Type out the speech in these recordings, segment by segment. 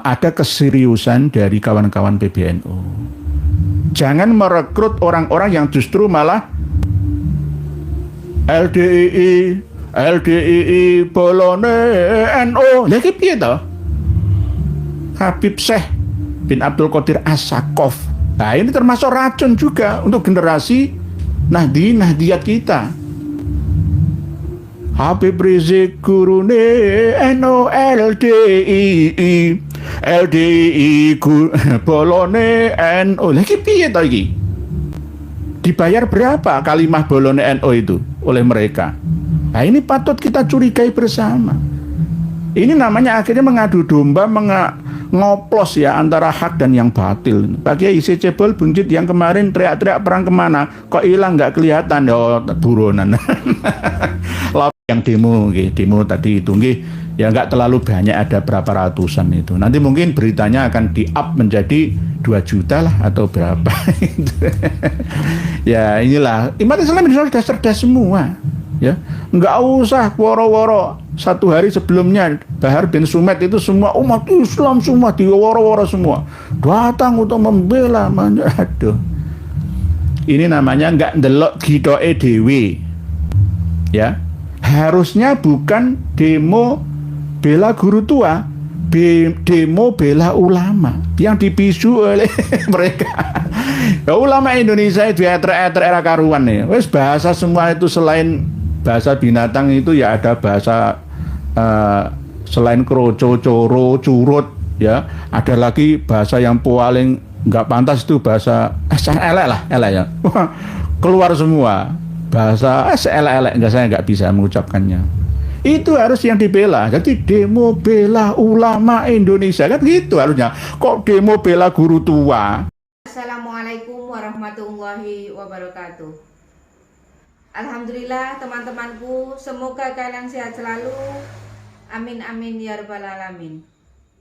ada keseriusan dari kawan-kawan PBNU. Jangan merekrut orang-orang yang justru malah LDII bolone NU. Lha iki piye to? Habib Syekh bin Abdul Qadir As-Sakaf. Nah, ini termasuk racun juga untuk generasi Nahdiyat kita. Habib Rizik gurune NU LDII bolone NU. Lha iki piye to iki? Dibayar berapa kalimah bolone NU itu oleh mereka? Nah, ini patut kita curigai bersama. Ini namanya akhirnya mengadu domba, ngoplos ya antara hak dan yang batil. Bagi isi cebol buncit yang kemarin teriak-teriak perang kemana, kok hilang nggak kelihatan, oh buronan. Yang demo tadi itu ya nggak terlalu banyak, ada berapa ratusan itu. Nanti mungkin beritanya akan di-up menjadi 2 juta lah atau berapa. Ya inilah umat Islam sudah cerdas semua. Ya, nggak usah woro-woro. 1 hari sebelumnya Bahar bin Sumed itu semua umat Islam semua diworo-woro semua datang untuk membela. Aduh, ini namanya nggak ndelok gidoke dhewe. Ya, harusnya bukan demo bela guru tua, demo bela ulama yang dipisu oleh mereka. Ya, ulama Indonesia itu eter-eter era karuan nih. Wes bahasa semua itu, selain bahasa binatang itu ya ada bahasa selain kroco, coro, curut, ya ada lagi bahasa yang paling nggak pantas itu bahasa elek ya. Keluar semua bahasa elek, saya nggak bisa mengucapkannya. Itu harus yang dibela. Jadi demo bela ulama Indonesia kan gitu harusnya. Kok demo bela guru tua? Assalamualaikum warahmatullahi wabarakatuh. Alhamdulillah teman-temanku, semoga kalian sehat selalu. Amin amin ya rabbal alamin.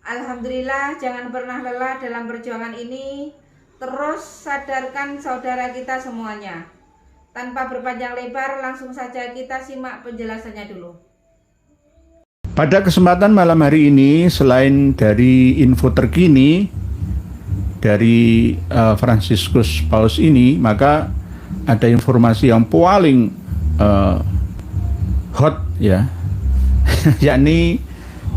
Alhamdulillah, jangan pernah lelah dalam perjuangan ini. Terus sadarkan saudara kita semuanya. Tanpa berpanjang lebar, langsung saja kita simak penjelasannya dulu. Pada kesempatan malam hari ini, selain dari info terkini dari Fransiskus Paus ini, maka ada informasi yang paling hot ya, yakni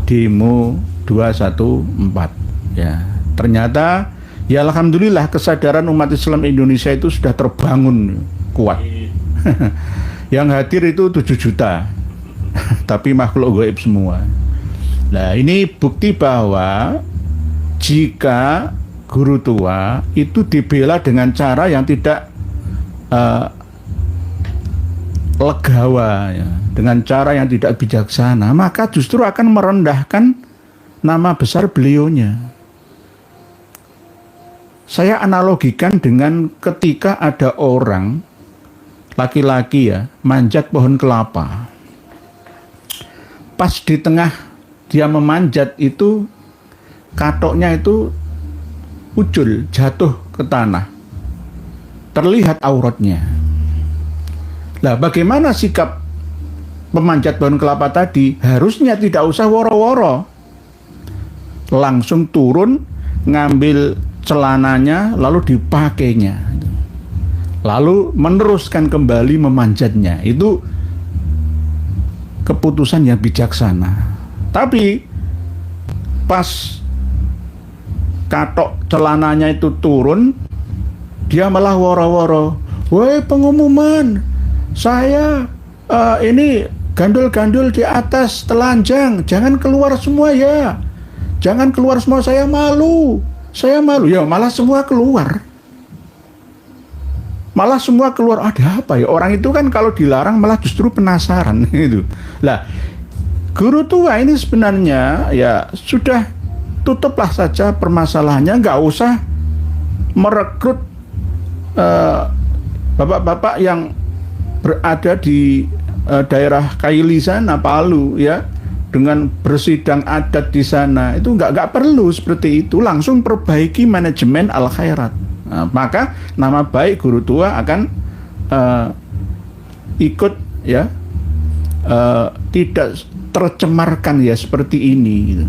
demo 214 ya. Ternyata ya alhamdulillah kesadaran umat Islam Indonesia itu sudah terbangun kuat. Yang hadir itu 7 juta. Tapi makhluk gaib semua. Nah, ini bukti bahwa jika guru tua itu dibela dengan cara yang tidak legawa ya, dengan cara yang tidak bijaksana, maka justru akan merendahkan nama besar beliaunya. Saya analogikan dengan ketika ada orang laki-laki ya manjat pohon kelapa. Pas di tengah dia memanjat itu katoknya itu ucul, jatuh ke tanah. Terlihat auratnya. Lah bagaimana sikap pemanjat pohon kelapa tadi? Harusnya tidak usah woro-woro. Langsung turun, ngambil celananya lalu dipakainya. Lalu meneruskan kembali memanjatnya. Itu keputusan yang bijaksana. Tapi pas katok celananya itu turun, dia malah woro-woro. Woi pengumuman, saya ini gandul-gandul di atas telanjang, jangan keluar semua ya. Jangan keluar semua, saya malu. Saya malu. Ya malah semua keluar. Malah semua keluar, ada apa ya? Orang itu kan kalau dilarang malah justru penasaran gitu. Lah, guru tua ini sebenarnya ya sudah tutuplah saja permasalahannya, nggak usah merekrut bapak-bapak yang berada di daerah Kaili sana, Palu ya, dengan bersidang adat di sana. Itu nggak perlu seperti itu, langsung perbaiki manajemen al-khairat. Nah, maka nama baik guru tua akan ikut ya, tidak tercemarkan ya seperti ini gitu.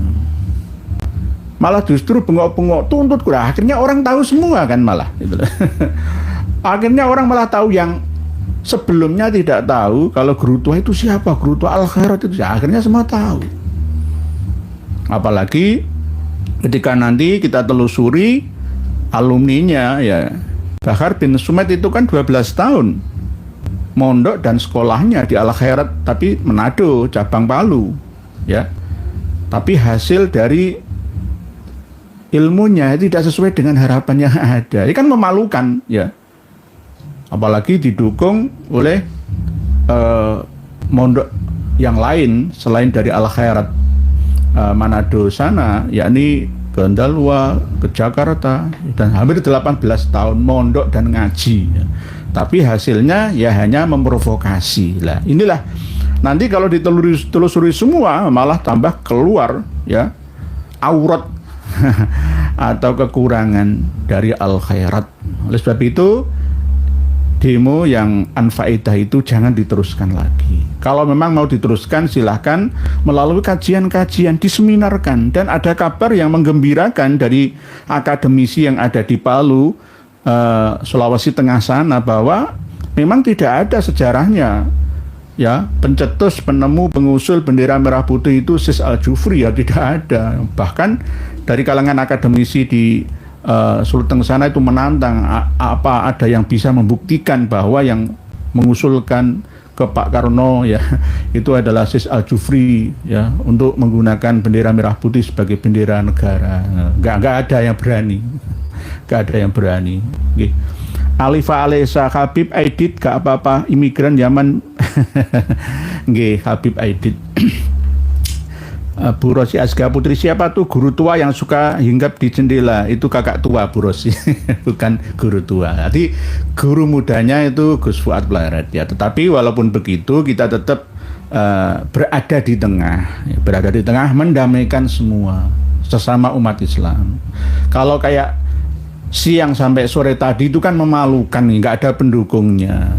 malah justru bengok-bengok tuntut kurang. Akhirnya orang tahu semua kan malah gitu. Akhirnya orang malah tahu yang sebelumnya tidak tahu kalau guru tua itu siapa, guru tua Al-Khairat itu ya, akhirnya semua tahu. Apalagi ketika nanti kita telusuri alumninya ya, Bahar bin Sumet itu kan 12 tahun mondok dan sekolahnya di Al-Khairat tapi Manado, cabang Palu ya. Tapi hasil dari ilmunya tidak sesuai dengan harapan yang ada. Ini kan memalukan ya. Apalagi didukung oleh mondok yang lain selain dari Al-Khairat Manado sana, yakni Gondalwa ke Jakarta, dan hampir 18 tahun mondok dan ngaji ya. Tapi hasilnya ya hanya memprovokasi lah. Inilah nanti kalau ditelusuri semua malah tambah keluar ya aurat atau kekurangan dari Al-Khairat. Oleh sebab itu demo yang anfaedah itu jangan diteruskan lagi. Kalau memang mau diteruskan silahkan melalui kajian-kajian, diseminarkan. Dan ada kabar yang menggembirakan dari akademisi yang ada di Palu, Sulawesi Tengah sana, bahwa memang tidak ada sejarahnya ya pencetus, penemu, pengusul bendera merah putih itu Sis Al-Jufri ya, tidak ada. Bahkan dari kalangan akademisi di Sulteng sana itu menantang apa ada yang bisa membuktikan bahwa yang mengusulkan ke Pak Karno ya itu adalah Sis Al-Jufri ya untuk menggunakan bendera merah putih sebagai bendera negara. Nggak ada yang berani, nggak ada yang berani. Oke. Alifa Alesa Habib Aidit gak apa-apa, imigran Yaman. Nggih, Habib Aidit. Bu Rosi Asga Putri, siapa tuh guru tua yang suka hinggap di jendela? Itu kakak tua Bu Rosi, bukan guru tua. Jadi guru mudanya itu Gus Fuad Blaret ya. Tetapi walaupun begitu kita tetap berada di tengah, mendamaikan semua sesama umat Islam. Kalau kayak siang sampai sore tadi itu kan memalukan, nggak ada pendukungnya.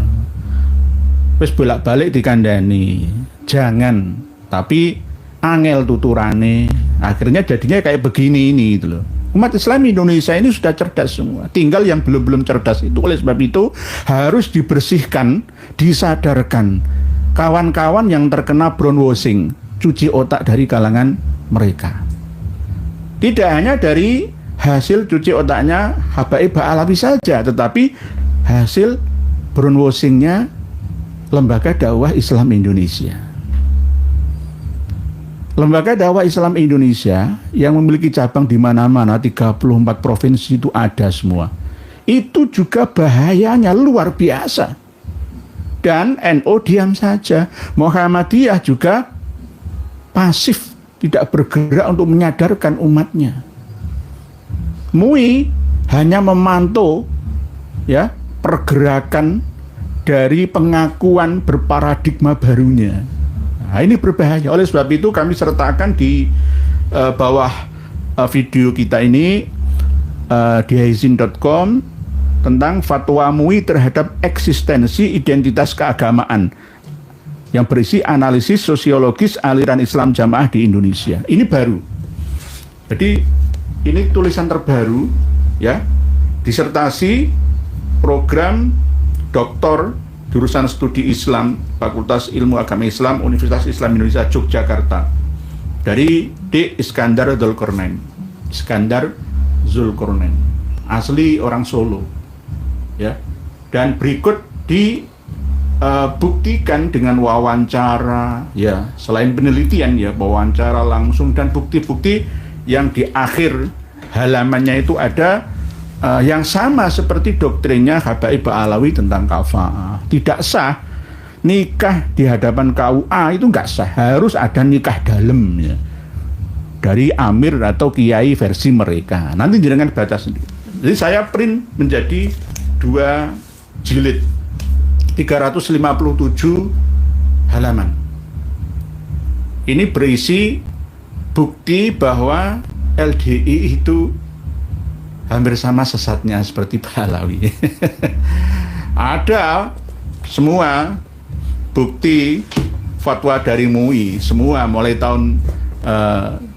Wis bolak-balik dikandani, jangan. Tapi angel tuturane, akhirnya jadinya kayak begini ini gitu loh. Umat Islam Indonesia ini sudah cerdas semua, tinggal yang belum cerdas itu. Oleh sebab itu harus dibersihkan, disadarkan kawan-kawan yang terkena brainwashing, cuci otak dari kalangan mereka. Tidak hanya dari hasil cuci otaknya Habaib Ba'alawi saja, tetapi hasil brainwashingnya Lembaga Dakwah Islam Indonesia. Lembaga Dakwah Islam Indonesia yang memiliki cabang di mana-mana, 34 provinsi itu ada semua. Itu juga bahayanya luar biasa. Dan NU diam saja. Muhammadiyah juga pasif, tidak bergerak untuk menyadarkan umatnya. MUI hanya memantau ya pergerakan dari pengakuan berparadigma barunya. Nah, ini berbahaya. Oleh sebab itu kami sertakan di bawah video kita ini di haizin.com tentang fatwa MUI terhadap eksistensi identitas keagamaan yang berisi analisis sosiologis aliran Islam jamaah di Indonesia. Ini baru. Jadi ini tulisan terbaru ya, disertasi program doktor jurusan studi Islam Fakultas Ilmu Agama Islam Universitas Islam Indonesia Yogyakarta dari D. Iskandar Zulkarnain. Iskandar Zulkarnain, asli orang Solo ya. Dan berikut dibuktikan dengan wawancara ya, selain penelitian ya, wawancara langsung dan bukti-bukti yang di akhir halamannya itu ada yang sama seperti doktrinnya Habaib Ba'alawi tentang kafa'ah. Tidak sah nikah di hadapan KUA, itu nggak sah, harus ada nikah dalam ya, dari amir atau kiai versi mereka. Nanti jangan baca sendiri. Jadi saya print menjadi 2 jilid 357 halaman. Ini berisi bukti bahwa LDI itu hampir sama sesatnya seperti Ba'alawi. Ada semua bukti fatwa dari MUI semua mulai tahun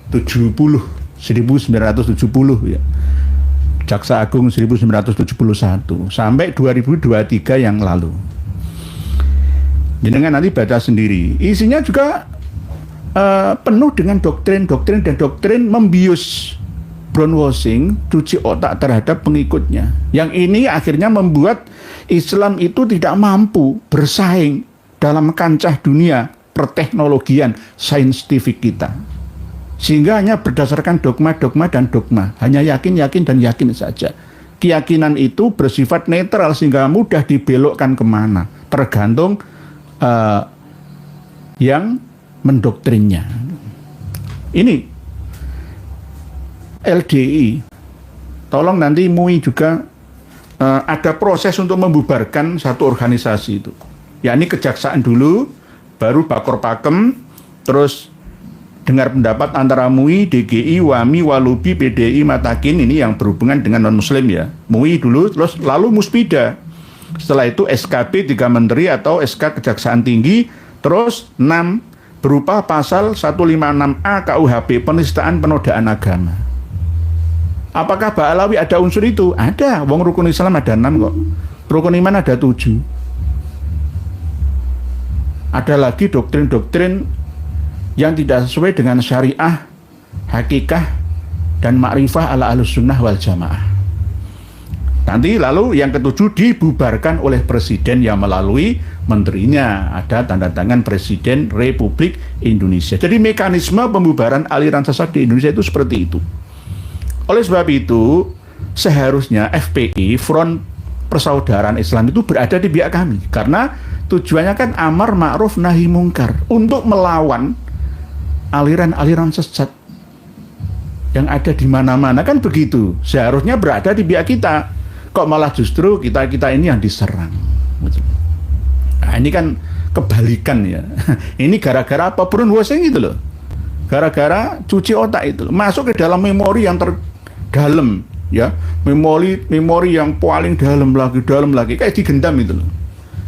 70 1970 ya. Jaksa Agung 1971 sampai 2023 yang lalu. Jenengan nanti baca sendiri. Isinya juga penuh dengan doktrin dan doktrin membius, brainwashing, cuci otak terhadap pengikutnya. Yang ini akhirnya membuat Islam itu tidak mampu bersaing dalam kancah dunia perteknologian saintifik kita. Sehingga hanya berdasarkan dogma dan dogma. Hanya yakin dan yakin saja. Keyakinan itu bersifat netral sehingga mudah dibelokkan kemana. Tergantung yang mendoktrinnya. Ini LDI. Tolong nanti MUI juga ada proses untuk membubarkan satu organisasi itu. Yakni kejaksaan dulu, baru Bakor Pakem, terus dengar pendapat antara MUI, DGI, WAMI, Walubi, PDI, Matakin, ini yang berhubungan dengan non-muslim ya. MUI dulu, terus lalu Muspida. Setelah itu SKP 3 Menteri atau SK Kejaksaan Tinggi, terus 6 berupa pasal 156A KUHP, penistaan penodaan agama. Apakah Ba'alawi ada unsur itu? Ada, wong rukun Islam ada 6 kok. Rukun iman ada 7. Ada lagi doktrin-doktrin yang tidak sesuai dengan syariah, hakikah, dan ma'rifah ala ahlus sunnah wal jamaah. Nanti lalu yang ketujuh dibubarkan oleh presiden yang melalui menterinya. Ada tanda tangan Presiden Republik Indonesia. Jadi mekanisme pembubaran aliran sesat di Indonesia itu seperti itu. Oleh sebab itu, seharusnya FPI, Front Persaudaraan Islam itu berada di pihak kami. Karena tujuannya kan amar ma'ruf nahi mungkar. Untuk melawan aliran-aliran sesat yang ada di mana-mana, kan begitu. Seharusnya berada di pihak kita. Kok malah justru kita ini yang diserang. Nah, ini kan kebalikan ya. Ini gara-gara apa? Brainwashing itu loh. Gara-gara cuci otak itu. Masuk ke dalam memori yang terdalam ya. Memori yang paling dalam lagi. Kayak digendam itu loh.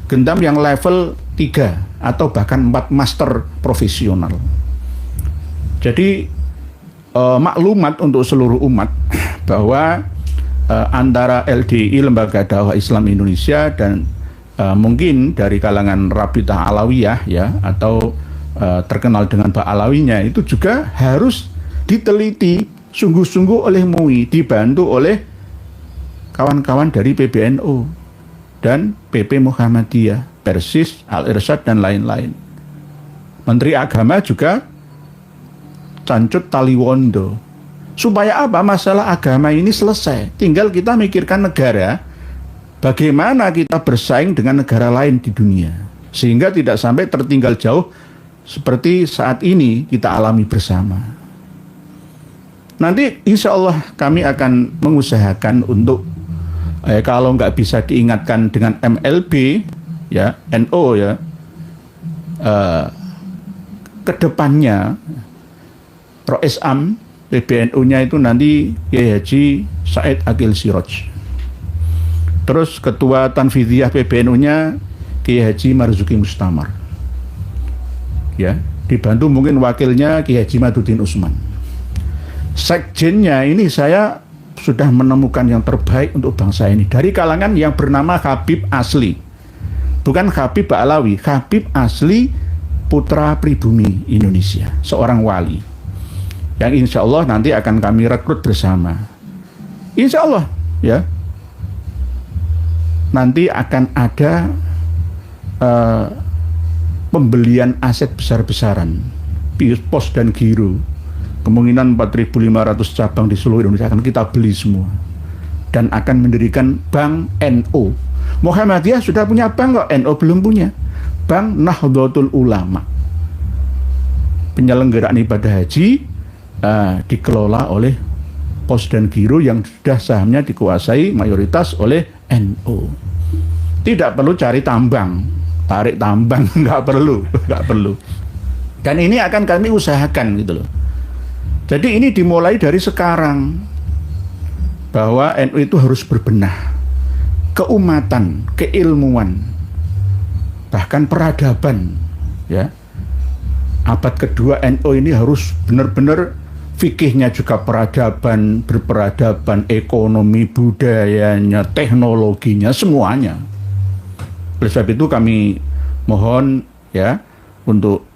Gendam yang level 3 atau bahkan 4 master profesional. Jadi maklumat untuk seluruh umat bahwa antara LDI, Lembaga Dakwah Islam Indonesia, dan mungkin dari kalangan Rabitah Alawiyah ya, atau terkenal dengan Ba'alawinya, itu juga harus diteliti sungguh-sungguh oleh MUI, dibantu oleh kawan-kawan dari PBNU dan PP Muhammadiyah, Persis, Al-Irsyad, dan lain-lain. Menteri Agama juga Cancut Taliwondo. Supaya apa? Masalah agama ini selesai. Tinggal kita mikirkan negara, bagaimana kita bersaing dengan negara lain di dunia, sehingga tidak sampai tertinggal jauh seperti saat ini kita alami bersama. Nanti insya Allah kami akan mengusahakan untuk kalau nggak bisa diingatkan dengan MLB ya, NO ya, kedepannya Rois Am PBNU-nya itu nanti Kiai Haji Said Akil Siroj. Terus ketua Tanfidiyah PBNU-nya Kiai Haji Marzuki Mustamar. Ya, dibantu mungkin wakilnya Kiai Haji Maduddin Usman. Sekjennya ini saya sudah menemukan yang terbaik untuk bangsa ini dari kalangan yang bernama Habib Asli. Bukan Habib Ba'alawi, Habib Asli putra pribumi Indonesia, seorang wali. Yang insya Allah nanti akan kami rekrut bersama. Insya Allah ya, nanti akan ada pembelian aset besar-besaran, pos dan giro. Kemungkinan 4.500 cabang di seluruh Indonesia akan kita beli semua. Dan akan mendirikan Bank NU. Muhammadiyah sudah punya bank kok, NU belum punya. Bank Nahdlatul Ulama. Penyelenggaraan ibadah haji dikelola oleh pos dan giro yang sudah sahamnya dikuasai mayoritas oleh NU. Tidak perlu cari tambang, tarik tambang, nggak perlu. Dan ini akan kami usahakan gitu loh. Jadi ini dimulai dari sekarang, bahwa NU itu harus berbenah, keumatan, keilmuan, bahkan peradaban ya. Abad kedua NU ini harus benar-benar fikihnya juga peradaban, berperadaban, ekonomi, budayanya, teknologinya, semuanya. Oleh sebab itu kami mohon ya untuk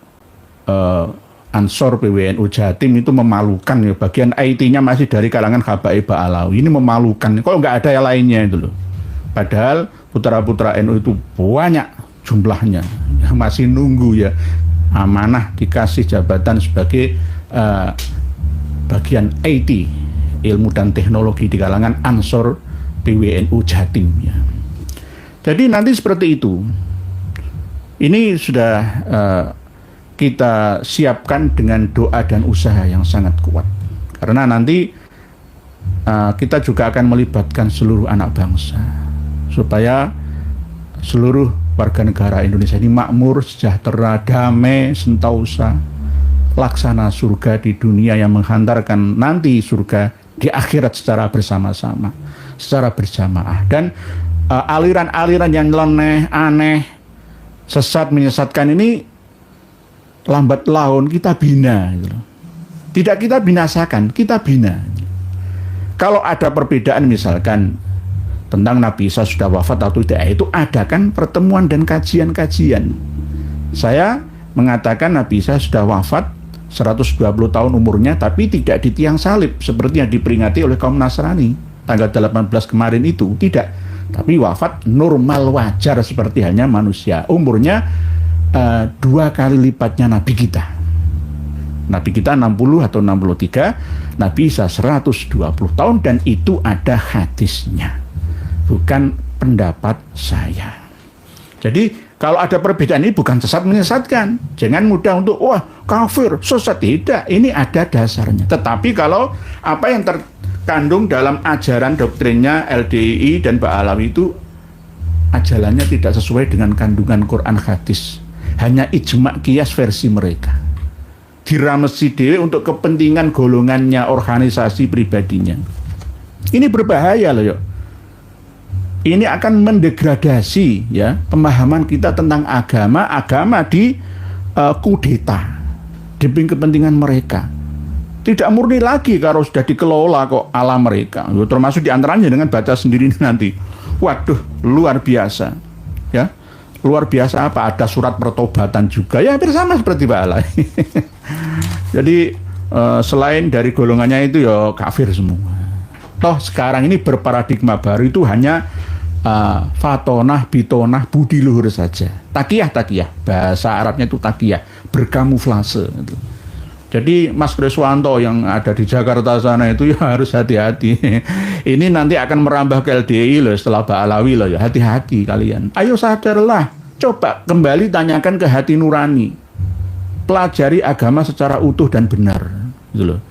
Ansor PWNU Jatim itu memalukan ya, bagian IT-nya masih dari kalangan Habaib Ba'alawi. Ini memalukan, kok nggak ada yang lainnya itu loh. Padahal putra-putra NU itu banyak jumlahnya, masih nunggu ya amanah dikasih jabatan sebagai bagian IT, ilmu dan teknologi di kalangan Ansor PWNU Jatim ya. Jadi nanti seperti itu. Ini sudah kita siapkan dengan doa dan usaha yang sangat kuat. Karena nanti kita juga akan melibatkan seluruh anak bangsa supaya seluruh warga negara Indonesia ini makmur, sejahtera, damai, sentausa, laksana surga di dunia yang menghantarkan nanti surga di akhirat secara bersama-sama, secara berjamaah. Dan aliran-aliran yang nyeleneh, aneh, sesat, menyesatkan ini lambat laun kita bina gitu. Tidak kita binasakan, kita bina. Kalau ada perbedaan misalkan tentang Nabi Isa sudah wafat atau tidak, itu ada kan pertemuan dan kajian-kajian. Saya mengatakan Nabi Isa sudah wafat 120 tahun umurnya, tapi tidak di tiang salib seperti yang diperingati oleh kaum Nasrani tanggal 18 kemarin itu, tidak. Tapi wafat normal, wajar seperti halnya manusia. Umurnya 2 kali lipatnya Nabi kita. Nabi kita 60 atau 63, Nabi Isa 120 tahun, dan itu ada hadisnya, bukan pendapat saya. Jadi kalau ada perbedaan ini bukan sesat menyesatkan. Jangan mudah untuk wah kafir, sesat, tidak. Ini ada dasarnya. Tetapi kalau apa yang terkandung dalam ajaran doktrinnya LDII dan Ba'alawi itu ajarannya tidak sesuai dengan kandungan Quran hadis, hanya ijma' qiyas versi mereka, diramesi dewe untuk kepentingan golongannya, organisasi pribadinya. Ini berbahaya loh yuk. Ini akan mendegradasi ya pemahaman kita tentang agama di kudeta demi kepentingan mereka. Tidak murni lagi kalau sudah dikelola kok ala mereka. Termasuk diantaranya dengan baca sendiri nanti. Waduh, luar biasa ya. Luar biasa apa? Ada surat pertobatan juga ya, hampir sama seperti Ba'alawi. Jadi selain dari golongannya itu ya kafir semua. Toh sekarang ini berparadigma baru itu hanya fatonah, bitonah, budi luhur saja. Takiyah, bahasa Arabnya itu takiyah, berkamuflase gitu. Jadi Mas Kriswanto yang ada di Jakarta sana itu ya harus hati-hati. Ini nanti akan merambah ke LDI loh setelah Ba'alawi loh ya. Hati-hati kalian. Ayo sadarlah. Coba kembali tanyakan ke hati nurani. Pelajari agama secara utuh dan benar. Gitu loh.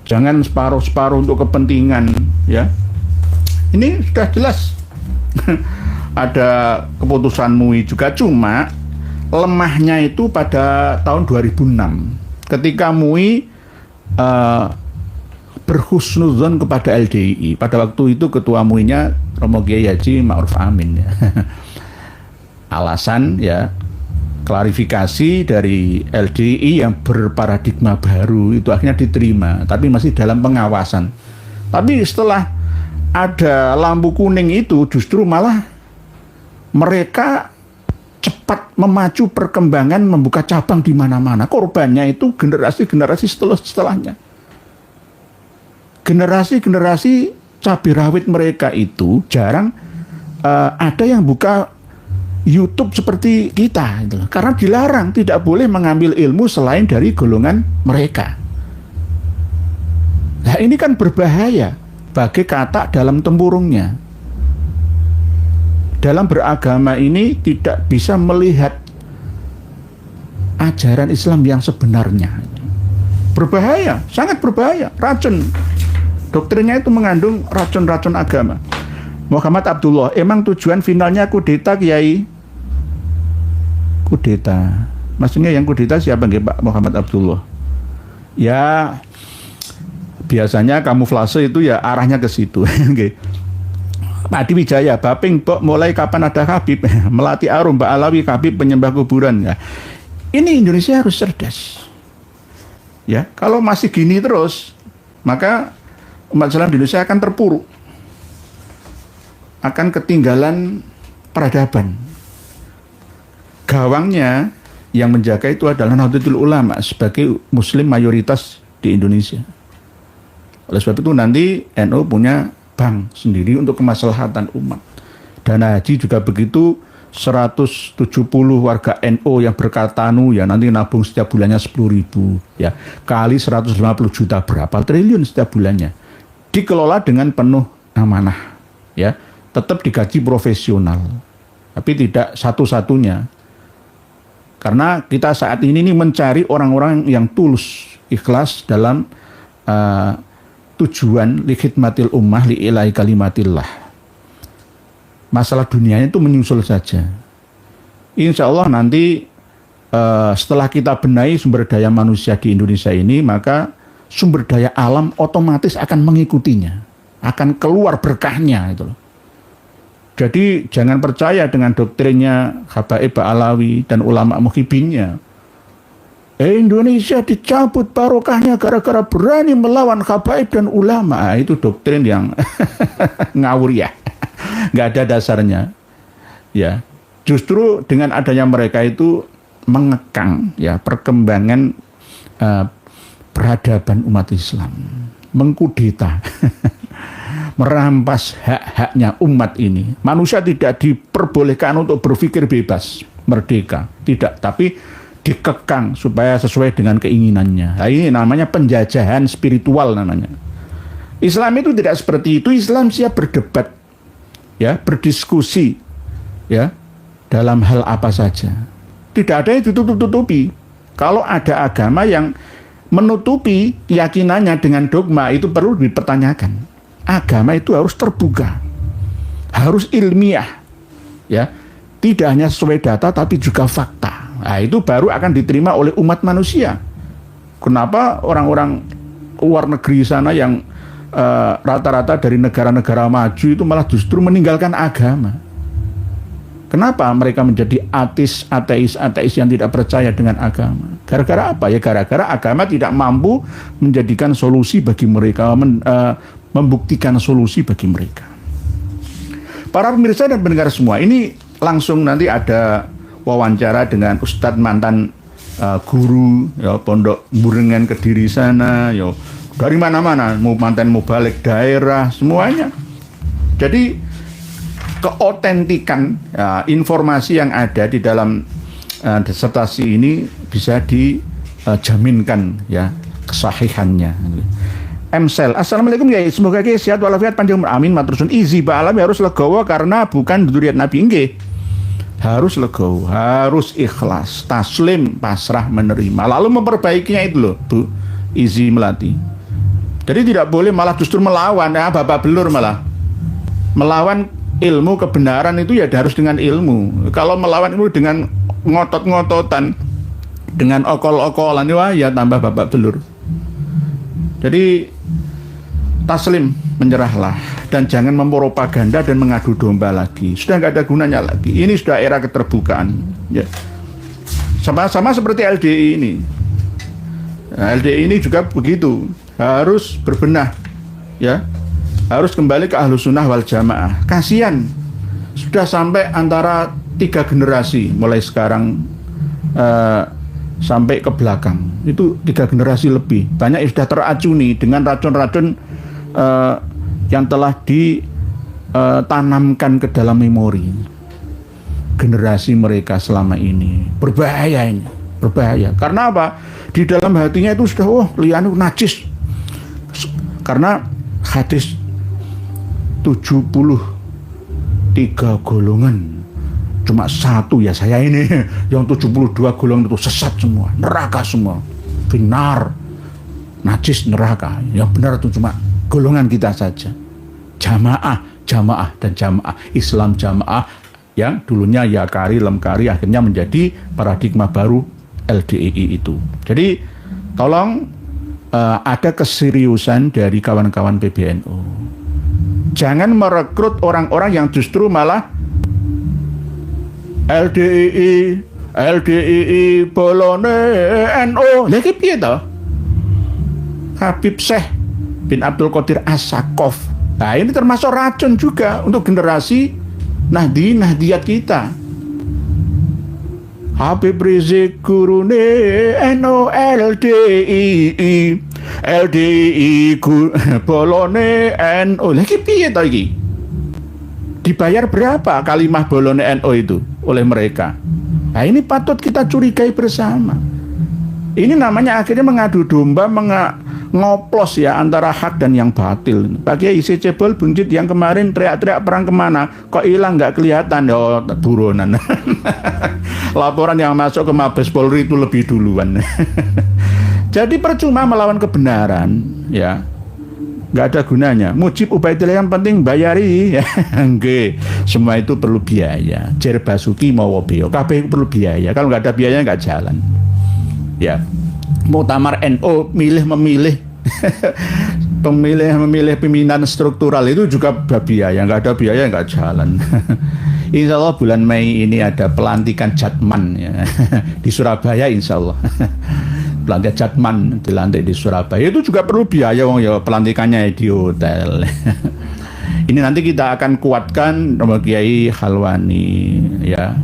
Jangan separuh-separuh untuk kepentingan ya. Ini sudah jelas. Ada keputusan MUI juga, cuma lemahnya itu pada tahun 2006. Ketika MUI berhusnudzon kepada LDII, pada waktu itu ketua MUI-nya Romo Kiai Haji Ma'ruf Amin ya. Alasan ya klarifikasi dari LDII yang berparadigma baru itu akhirnya diterima, tapi masih dalam pengawasan. Tapi setelah ada lampu kuning itu justru malah mereka cepat memacu perkembangan, membuka cabang di mana-mana. Korbannya itu generasi-generasi setelahnya. Generasi-generasi cabai rawit mereka itu jarang ada yang buka YouTube seperti kita, gitu. Karena dilarang, tidak boleh mengambil ilmu selain dari golongan mereka. Nah ini kan berbahaya, bagai katak dalam tempurungnya. Dalam beragama ini tidak bisa melihat ajaran Islam yang sebenarnya. Berbahaya, sangat berbahaya, racun. Doktrinnya itu mengandung racun-racun agama. Muhammad Abdullah, emang tujuan finalnya kudeta Kiai? Kudeta. Maksudnya yang kudeta siapa nggih Pak Muhammad Abdullah? Ya biasanya kamuflase itu ya arahnya ke situ. Pak Adi Wijaya, Baping, mulai kapan ada Habib? Melati Arum, Ba'alawi, Habib, penyembah kuburan. Ya. Ini Indonesia harus cerdas. Ya, kalau masih gini terus, maka umat Islam di Indonesia akan terpuruk, akan ketinggalan peradaban. Gawangnya yang menjaga itu adalah Nahdlatul Ulama sebagai Muslim mayoritas di Indonesia. Oleh sebab itu nanti NU punya bank sendiri untuk kemaslahatan umat. Dana haji juga begitu. 170 warga NU yang berkartanu ya nanti nabung setiap bulannya 10.000 ya kali 150 juta berapa triliun setiap bulannya, dikelola dengan penuh amanah ya, tetap digaji profesional tapi tidak satu-satunya, karena kita saat ini mencari orang-orang yang tulus ikhlas dalam tujuan li khidmatil ummah li ilahi kalimatillah. Masalah dunianya itu menyusul saja. Insya Allah nanti setelah kita benahi sumber daya manusia di Indonesia ini, maka sumber daya alam otomatis akan mengikutinya, akan keluar berkahnya itu loh. Jadi jangan percaya dengan doktrinnya Habaib Ba'alawi dan ulama muhibinnya. Indonesia dicabut barokahnya gara-gara berani melawan Habaib dan ulama. Itu doktrin yang ngawur ya. Nggak ada dasarnya ya, justru dengan adanya mereka itu mengekang ya perkembangan peradaban umat Islam, mengkudeta merampas hak-haknya umat ini. Manusia tidak diperbolehkan untuk berpikir bebas merdeka, tidak, tapi dikekang supaya sesuai dengan keinginannya. Nah, ini namanya penjajahan spiritual namanya. Islam itu tidak seperti itu. Islam siap berdebat ya, berdiskusi ya dalam hal apa saja. Tidak ada yang ditutup-tutupi. Kalau ada agama yang menutupi keyakinannya dengan dogma, itu perlu dipertanyakan. Agama itu harus terbuka, harus ilmiah ya, tidak hanya sesuai data tapi juga fakta. Nah, itu baru akan diterima oleh umat manusia. Kenapa orang-orang luar negeri sana yang rata-rata dari negara-negara maju itu malah justru meninggalkan agama? Kenapa mereka menjadi ateis yang tidak percaya dengan agama? Gara-gara apa? Ya gara-gara agama tidak mampu menjadikan solusi bagi mereka, membuktikan solusi bagi mereka. Para pemirsa dan pendengar semua, ini langsung nanti ada wawancara dengan Ustadz mantan guru ya, Pondok Burengan Kediri sana ya. Dari mana-mana, mau mantan mau balik daerah, semuanya. Jadi keotentikan ya, informasi yang ada di dalam disertasi ini bisa dijaminkan ya kesahihannya. Msel, assalamualaikum ya, semoga sehat walafiat panjang amin matur suwun. Izi ba'alam harus legowo karena bukan dzurriyyat Nabi nggih. Harus legowo, harus ikhlas, taslim, pasrah menerima, lalu memperbaikinya itu loh Bu Izi Melati. Jadi tidak boleh malah justru melawan, ya babak belur malah. Melawan ilmu kebenaran itu ya harus dengan ilmu. Kalau melawan itu dengan ngotot-ngototan, dengan okol-okolan, wah ya tambah babak belur. Jadi taslim, menyerahlah, dan jangan mempropaganda dan mengadu domba lagi. Sudah nggak ada gunanya lagi. Ini sudah era keterbukaan. Ya. Sama-sama seperti LDI ini. Nah, LDI ini juga begitu. Harus berbenah, ya, harus kembali ke Ahlus Sunnah wal Jamaah. Kasihan, sudah sampai antara 3 generasi, mulai sekarang sampai ke belakang, itu 3 generasi lebih. Banyak yang sudah teracuni dengan racun-racun yang telah ditanamkan ke dalam memori generasi mereka selama ini. Berbahaya ini, berbahaya. Karena apa? Di dalam hatinya itu sudah, lianu najis. Karena hadis 73 golongan cuma satu ya saya ini, yang 72 golongan itu sesat semua, neraka semua, benar, najis neraka. Yang benar itu cuma golongan kita saja. Jamaah dan jamaah Islam, jamaah yang dulunya Yakari, Lemkari, akhirnya menjadi paradigma baru LDII itu. Jadi tolong ada keseriusan dari kawan-kawan PBNU. Jangan merekrut orang-orang yang justru malah LDII bolone NU. Lha iki piye to? Habib Syekh bin Abdul Qadir As-Sakaf. Nah, ini termasuk racun juga untuk generasi Nahdiyat kita. Habib Rizik gurune NU LDII bolone NU. Lagi piye to iki? Dibayar berapa kalimah bolone NU itu oleh mereka? Nah, ini patut kita curigai bersama. Ini namanya akhirnya mengadu domba, ngoplos ya antara hak dan yang batil. Bagi isi cebol buncit yang kemarin teriak-teriak perang kemana, kok hilang nggak kelihatan, oh buronan. Laporan yang masuk ke Mabes Polri itu lebih duluan. Jadi percuma melawan kebenaran, ya nggak ada gunanya. Mujib Ubaidillah yang penting bayari, enggak. Semua itu perlu biaya. Jer Basuki mau wobeo, kabeh perlu biaya. Kalau nggak ada biaya nggak jalan. Ya, Muktamar NU memilih pimpinan struktural itu juga biaya, nggak ada biaya nggak jalan. Insya Allah bulan Mei ini ada pelantikan Jatman ya. Di Surabaya, insya Allah. Pelantikan Jatman dilantik di Surabaya itu juga perlu biaya, ya pelantikannya di hotel. Ini nanti kita akan kuatkan Romo Kiai Khalwani ya.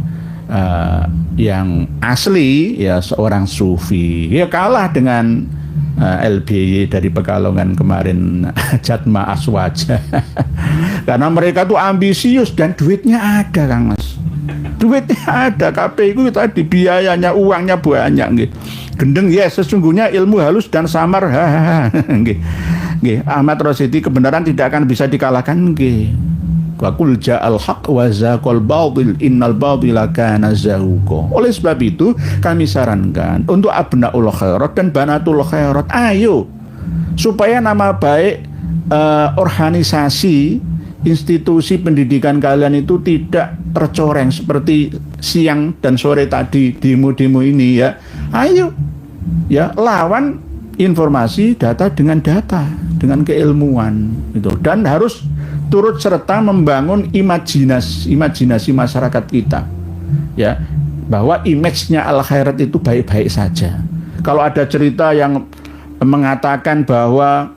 Yang asli ya seorang sufi, ya kalah dengan LBY dari Pekalongan kemarin, Jatma Aswaja. Karena mereka tuh ambisius dan duitnya ada, Kang Mas. Duitnya ada, KPU tadi biayanya, uangnya banyak gitu. Gendeng ya, sesungguhnya ilmu halus dan samar. Nggih. Ahmad Rashidi, kebenaran tidak akan bisa dikalahkan nggih. Wa qul ja'al haq wa zaqal batil innal batila kana zahuqa. Oleh sebab itu kami sarankan untuk abnaul khairat dan banatul khairat, ayo supaya nama baik organisasi institusi pendidikan kalian itu tidak tercoreng seperti siang dan sore tadi demo-demo ini ya. Ayo ya lawan informasi data dengan keilmuan itu, dan harus turut serta membangun imajinasi masyarakat kita ya, bahwa image-nya Al Khairat itu baik-baik saja. Kalau ada cerita yang mengatakan bahwa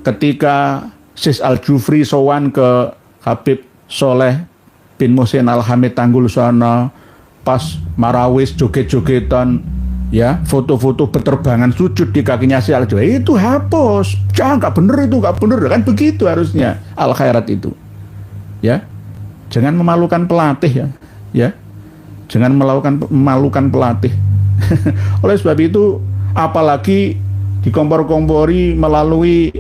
ketika Sis Al-Jufri sowan ke Habib Soleh bin Muhsin Al-Hamid Tanggul sana, pas marawis joget-jogetan ya, foto-foto berterbangan sujud di kakinya si Al-Jufri, itu hapus. Jangan, nggak bener kan begitu harusnya Al Khairat itu ya. Jangan memalukan pelatih ya jangan memalukan pelatih. Oleh sebab itu, apalagi dikompor-kompori melalui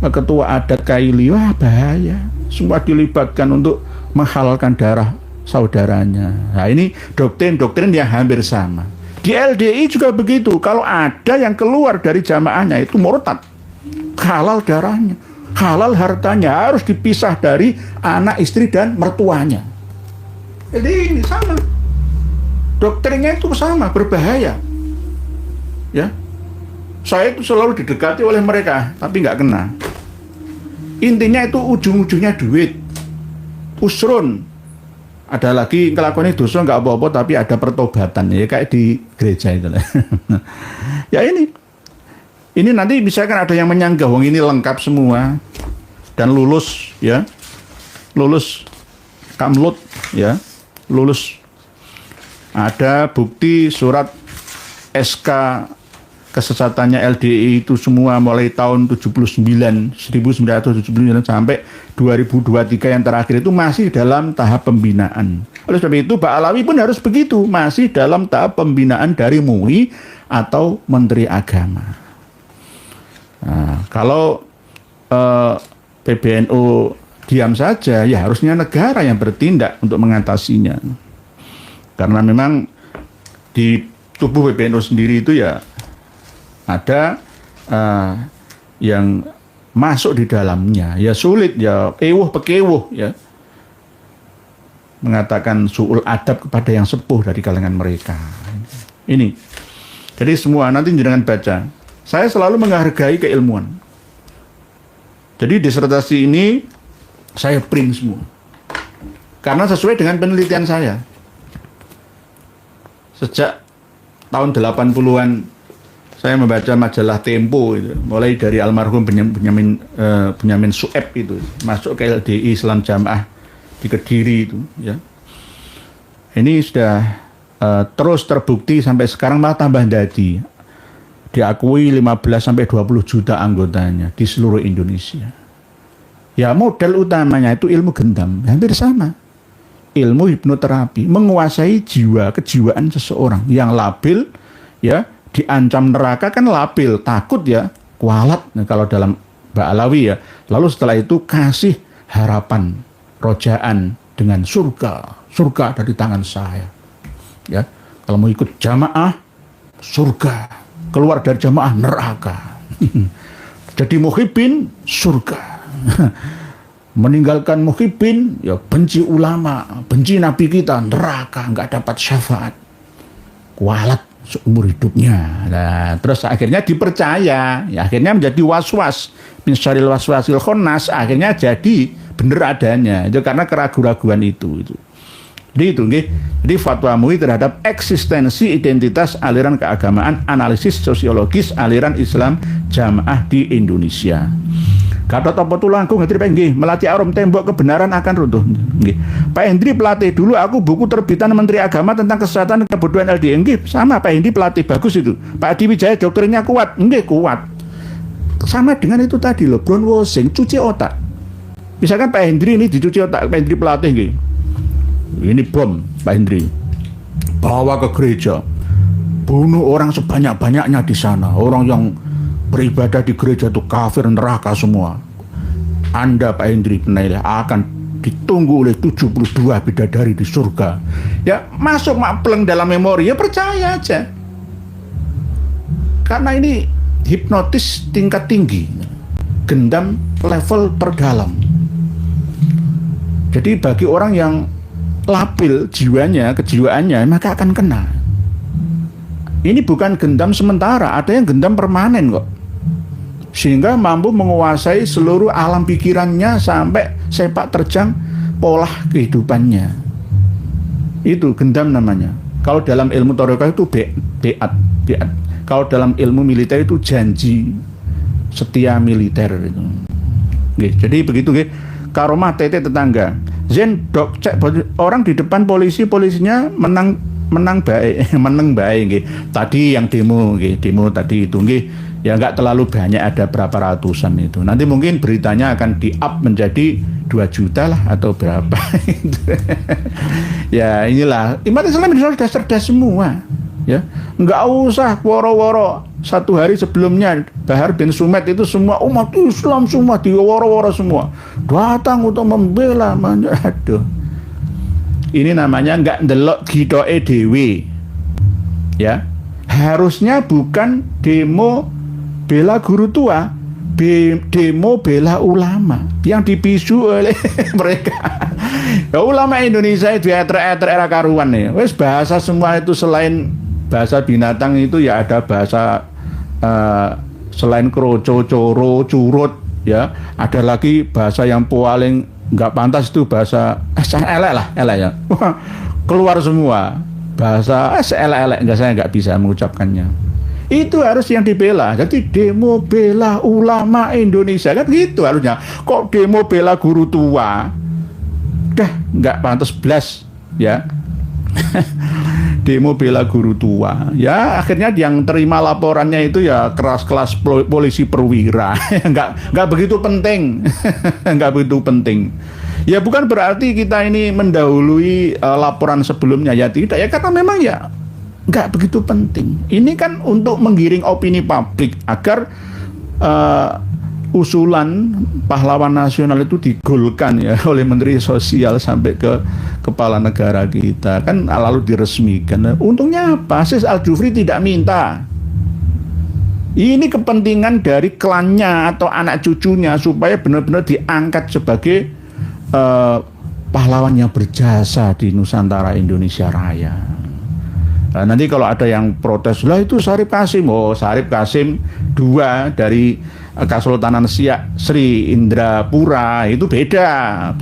ketua adat Kaili, wah bahaya. Semua dilibatkan untuk menghalalkan darah saudaranya. Nah, ini doktrin yang hampir sama. Di LDI juga begitu. Kalau ada yang keluar dari jamaahnya itu murtad, halal darahnya, halal hartanya, harus dipisah dari anak, istri, dan mertuanya. Jadi ini sama, doktrinnya itu sama, berbahaya. Ya, saya itu selalu didekati oleh mereka, tapi nggak kena. Intinya itu ujung-ujungnya duit, usrun. Ada lagi kelakuan dosa nggak apa-apa, tapi ada pertobatan ya, kayak di gereja itu. Ya ini nanti bisa kan ada yang menyanggah, wong ini lengkap semua dan lulus ya, lulus kamlut ya, lulus, ada bukti surat SK kesesatannya LDI itu semua mulai tahun 1979 sampai 2023 yang terakhir itu masih dalam tahap pembinaan. Oleh sebab itu Pak Alawi pun harus begitu, masih dalam tahap pembinaan dari MUI atau Menteri Agama. Nah, kalau PBNU diam saja, ya harusnya negara yang bertindak untuk mengatasinya. Karena memang di tubuh PBNU sendiri itu ya ada yang masuk di dalamnya, ya sulit ya, pekewuh ya, mengatakan su'ul adab kepada yang sepuh dari kalangan mereka. Ini, jadi semua nanti jangan baca. Saya selalu menghargai keilmuan. Jadi disertasi ini saya print semua, karena sesuai dengan penelitian saya. Sejak tahun 80-an saya membaca majalah Tempo itu, mulai dari almarhum Benyamin Sueb itu masuk ke LDI Islam Jamaah di Kediri itu, ya. Ini sudah terus terbukti sampai sekarang, malah tambah jadi. Diakui 15 sampai 20 juta anggotanya di seluruh Indonesia. Ya, model utamanya itu ilmu gendam, hampir sama. Ilmu hipnoterapi menguasai jiwa, kejiwaan seseorang yang labil, ya. Diancam neraka kan labil, takut ya, kualat, nah, kalau dalam Mbak Alawi ya. Lalu setelah itu kasih harapan, rojaan dengan surga dari tangan saya. Ya, kalau mau ikut jamaah, surga, keluar dari jamaah neraka. Jadi muhibbin, surga. Meninggalkan muhibbin, ya benci ulama, benci nabi kita, neraka, nggak dapat syafaat, kualat seumur hidupnya. Nah, terus akhirnya dipercaya, ya, akhirnya menjadi was-was, min syarril waswasil khannas, akhirnya jadi benar adanya. Itu karena keraguan-raguan itu. Jadi itu, nggih. Jadi fatwa MUI terhadap eksistensi identitas aliran keagamaan, analisis sosiologis aliran Islam Jamaah di Indonesia. Gatot apa tulangku ngerti Pak nggih, melatih arum tembok kebenaran akan runtuh. Nggih. Pak Hendri pelatih dulu aku buku terbitan Menteri Agama tentang kesesatan dan kebodohan LDI. Nggih, sama Pak Hendri pelatih bagus itu. Pak Adi Wijaya doktrinnya kuat. Nggih, kuat. Sama dengan itu tadi loh, brainwashing, cuci otak. Misalkan Pak Hendri ini dicuci otak, Pak Hendri pelatih nggih. Ini bom Pak Hendri. Bawa ke gereja. Bunuh orang sebanyak-banyaknya di sana. Orang yang beribadah di gereja itu kafir, neraka semua. Anda Pak Hendri penilai akan ditunggu oleh 72 bidadari di surga. Ya masuk mapleng dalam memori, ya percaya aja. Karena ini hipnotis tingkat tinggi, gendam level terdalam. Jadi bagi orang yang labil jiwanya, kejiwaannya, maka akan kena. Ini bukan gendam sementara, ada yang gendam permanen kok. Sehingga mampu menguasai seluruh alam pikirannya sampai sepak terjang pola kehidupannya. Itu gendam namanya. Kalau dalam ilmu thariqah itu beat. Kalau dalam ilmu militer itu janji setia militer itu. Jadi begitu nggih. Karomah tete tetangga. Zen dok cek orang di depan polisinya menang baik, menang baik nggih. Tadi yang demo nggih, demo tadi itu nggih. Ya nggak terlalu banyak, ada berapa ratusan itu. Nanti mungkin beritanya akan di-up menjadi 2 juta lah atau berapa. Ya inilah umat Islam ini sudah cerdas semua. Ya nggak usah woro-woro. 1 hari sebelumnya Bahar bin Sumet itu semua umat Islam semua diworo-woro semua datang untuk membela. Aduh, ini namanya nggak ndelok gitoke dhewe. Ya harusnya bukan demo bela guru tua, demo bela ulama yang dipisu oleh mereka. Ya, ulama Indonesia itu eter-eter era karuan nih. Wes bahasa semua itu selain bahasa binatang itu ya ada bahasa selain kroco, coro, curut, ya ada lagi bahasa yang paling nggak pantas itu bahasa elek ya. Keluar semua bahasa elek, saya nggak bisa mengucapkannya. Itu harus yang dibela. Jadi demo bela ulama Indonesia kan gitu harusnya. Kok demo bela guru tua? Dah nggak pantas blas ya. Demo bela guru tua. Ya akhirnya yang terima laporannya itu ya kelas polisi perwira. nggak begitu penting. Nggak begitu penting. Ya bukan berarti kita ini mendahului laporan sebelumnya, ya tidak ya, karena memang ya nggak begitu penting. Ini kan untuk menggiring opini publik agar usulan pahlawan nasional itu digolkan ya oleh Menteri Sosial sampai ke kepala negara kita, kan lalu diresmikan. Untungnya apa? Sis Al-Jufri tidak minta. Ini kepentingan dari klannya atau anak cucunya supaya benar-benar diangkat sebagai pahlawan yang berjasa di Nusantara Indonesia Raya. Nah, nanti kalau ada yang protes, lah itu Syarif Kasim. Oh, Syarif Kasim 2 dari Kesultanan Siak Sri Indrapura itu beda.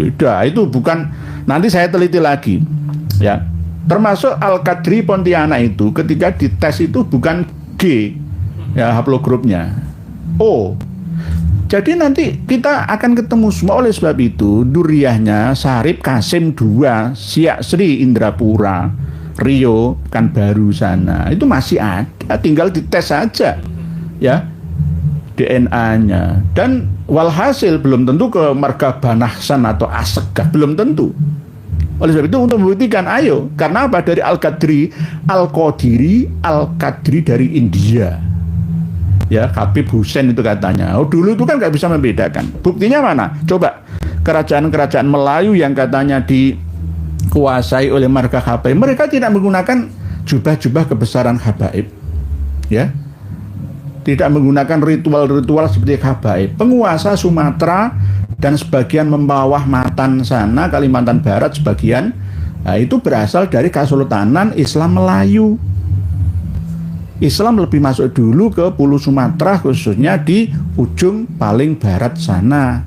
Itu bukan, nanti saya teliti lagi. Ya, termasuk Al-Qadri Pontianak itu ketika dites itu bukan G, ya haplogrupnya O. Jadi nanti kita akan ketemu semua. Oleh sebab itu Duriyahnya Syarif Qasim 2 Siak Sri Indrapura Rio kan baru sana itu masih ada, tinggal dites saja ya DNA-nya, dan walhasil belum tentu ke marga Banahsan atau Asegaf, belum tentu. Oleh sebab itu untuk membuktikan, ayo, karena apa? Dari Al-Qadri Al-Qadri dari India ya, Habib Hussein itu katanya. Dulu itu kan nggak bisa membedakan. Buktinya mana? Coba kerajaan-kerajaan Melayu yang katanya dikuasai oleh marga Habaib, mereka tidak menggunakan jubah-jubah kebesaran Habaib ya, tidak menggunakan ritual-ritual seperti Habaib. Penguasa Sumatera dan sebagian membawah Matan sana, Kalimantan Barat sebagian, nah, itu berasal dari Kesultanan Islam Melayu. Islam lebih masuk dulu ke Pulau Sumatera, khususnya di ujung paling barat sana,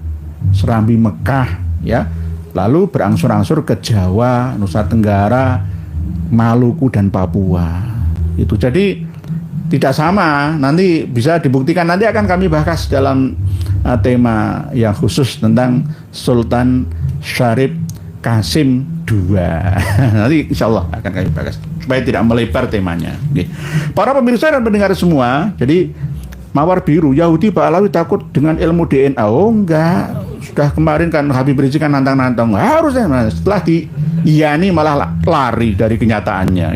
Serambi Mekah ya. Lalu berangsur-angsur ke Jawa, Nusa Tenggara, Maluku dan Papua. Itu jadi tidak sama, nanti bisa dibuktikan, nanti akan kami bahas dalam tema yang khusus tentang Sultan Syarif Qasim II. Nanti insya Allah akan kami bahas supaya tidak melebar temanya. Oke. Para pemirsa dan pendengar semua, jadi Mawar Biru, Yahudi Ba'alawi takut dengan ilmu DNA. Oh enggak, sudah kemarin kan Habib Rizik kan nantang-nantang, harusnya setelah diiyani malah lari dari kenyataannya.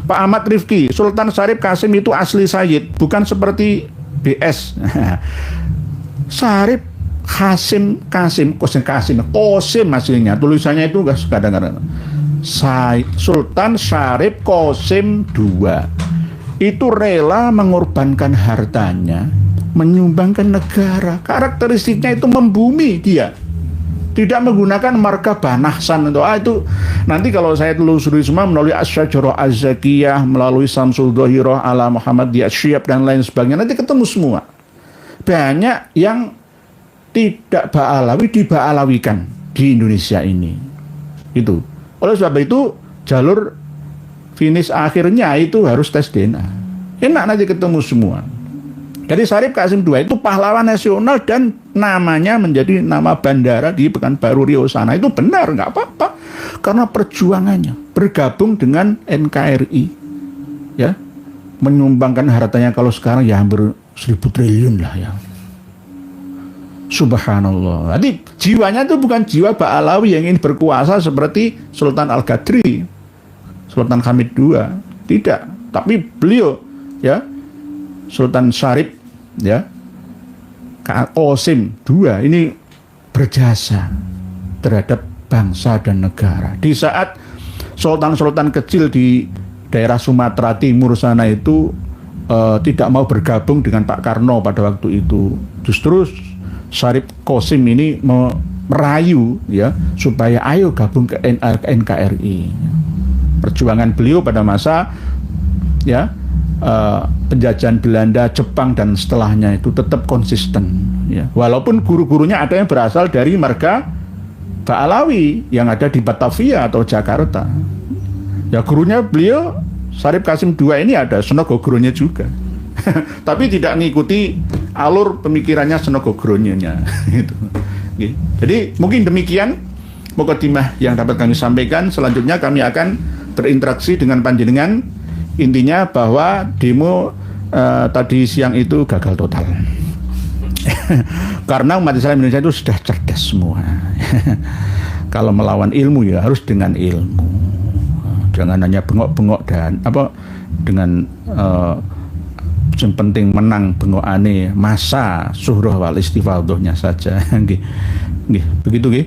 Pak Ahmad Rifki, Sultan Syarif Qasim itu asli Sayyid, bukan seperti BS. Syarif Qasim aslinya, tulisannya itu enggak kadang-kadang Sultan Syarif Qasim II itu rela mengorbankan hartanya, menyumbangkan negara. Karakteristiknya itu membumi, dia tidak menggunakan marga Banahsan itu nanti kalau saya telusuri semua melalui Asy-Syajarah Az-Zakiyah, melalui Samsul Dhahirah ala Muhammad Syihab dan lain sebagainya, nanti ketemu semua. Banyak yang tidak Ba'alawi diba'alawikan di Indonesia ini. Itu. Oleh sebab itu jalur finish akhirnya itu harus tes DNA. Enak nanti ketemu semua. Jadi Syarif Qasim II itu pahlawan nasional dan namanya menjadi nama bandara di Pekanbaru Riau sana. Itu benar, nggak apa-apa. Karena perjuangannya bergabung dengan NKRI. Ya. Menyumbangkan hartanya kalau sekarang ya hampir 1.000 triliun lah ya. Subhanallah. Jadi jiwanya itu bukan jiwa Ba'alawi yang ingin berkuasa seperti Sultan Al-Qadri, Sultan Hamid II, tidak. Tapi beliau ya Sultan Syarif ya Qasim II ini berjasa terhadap bangsa dan negara. Di saat sultan-sultan kecil di daerah Sumatera Timur sana itu tidak mau bergabung dengan Pak Karno pada waktu itu, justru Syarif Qasim ini merayu ya supaya ayo gabung ke NKRI. Perjuangan beliau pada masa ya penjajahan Belanda, Jepang dan setelahnya itu tetap konsisten ya. Walaupun guru-gurunya ada yang berasal dari marga Ba'alawi yang ada di Batavia atau Jakarta. Ya gurunya beliau Syarif Qasim II ini ada Sonogogronya juga. Tapi tidak mengikuti alur pemikirannya Sonogogronya gitu. Jadi mungkin demikian mukadimah yang dapat kami sampaikan. Selanjutnya kami akan berinteraksi dengan panjenengan. Intinya bahwa demo tadi siang itu gagal total. Karena umat Islam Indonesia itu sudah cerdas semua. Kalau melawan ilmu ya harus dengan ilmu. Jangan hanya bengok-bengok dan dengan yang penting menang bengokane masa suhroh wal istifadhahnya saja. Nggih. Nggih, begitu nggih.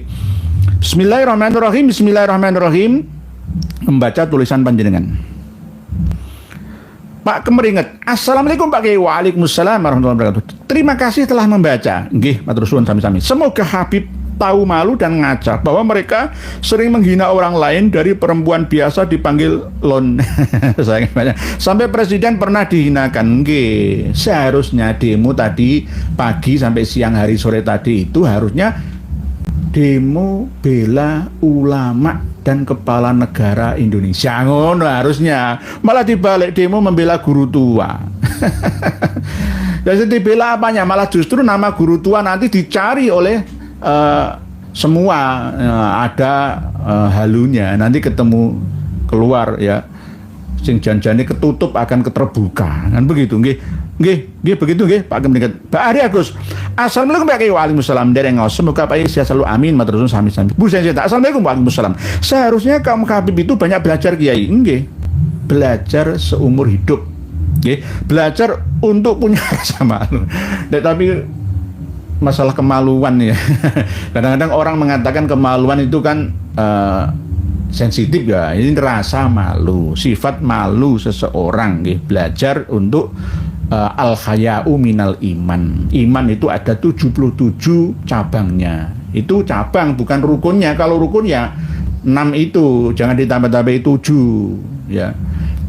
Bismillahirrahmanirrahim. Membaca tulisan panjenengan. Pak Kemeringet, Assalamualaikum Pak Kiai. Waalaikumsalam warahmatullahi wabarakatuh. Terima kasih telah membaca. Nggih, matur suwun sami-sami. Semoga Habib tahu malu dan ngaca bahwa mereka sering menghina orang lain, dari perempuan biasa dipanggil lon. Sampai presiden pernah dihinakan. Nggih, seharusnya demo tadi pagi sampai siang hari sore tadi itu harusnya demo bela ulama dan kepala negara Indonesia. Ngono harusnya. Malah dibalik demo membela guru tua. Jadi dibela apanya? Malah justru nama guru tua nanti dicari oleh semua. Ada halunya. Nanti ketemu keluar ya. Sing janjane ketutup akan keterbuka. Kan begitu nggih. Nggih begitu nggih Pak Kemdikbud. Pak Ari Agus. Assalamualaikum Waalaikumsalam. Dereng semoga Pak Yesus selalu amin matur nuwun sami-sami. Bu saya Assalamualaikum Waalaikumsalam. Seharusnya kaum Habib itu banyak belajar Kiai. Nggih. Belajar seumur hidup. Nggih. Belajar untuk punya rasa malu. Tapi masalah kemaluan ya. Kadang-kadang orang mengatakan kemaluan itu kan sensitif ya. Ini rasa malu, sifat malu seseorang nggih. Belajar untuk al-haya'u minal iman. Iman itu ada 77 cabangnya. Itu cabang bukan rukunnya. Kalau rukun ya 6 itu, jangan ditambah-tambah 7 ya.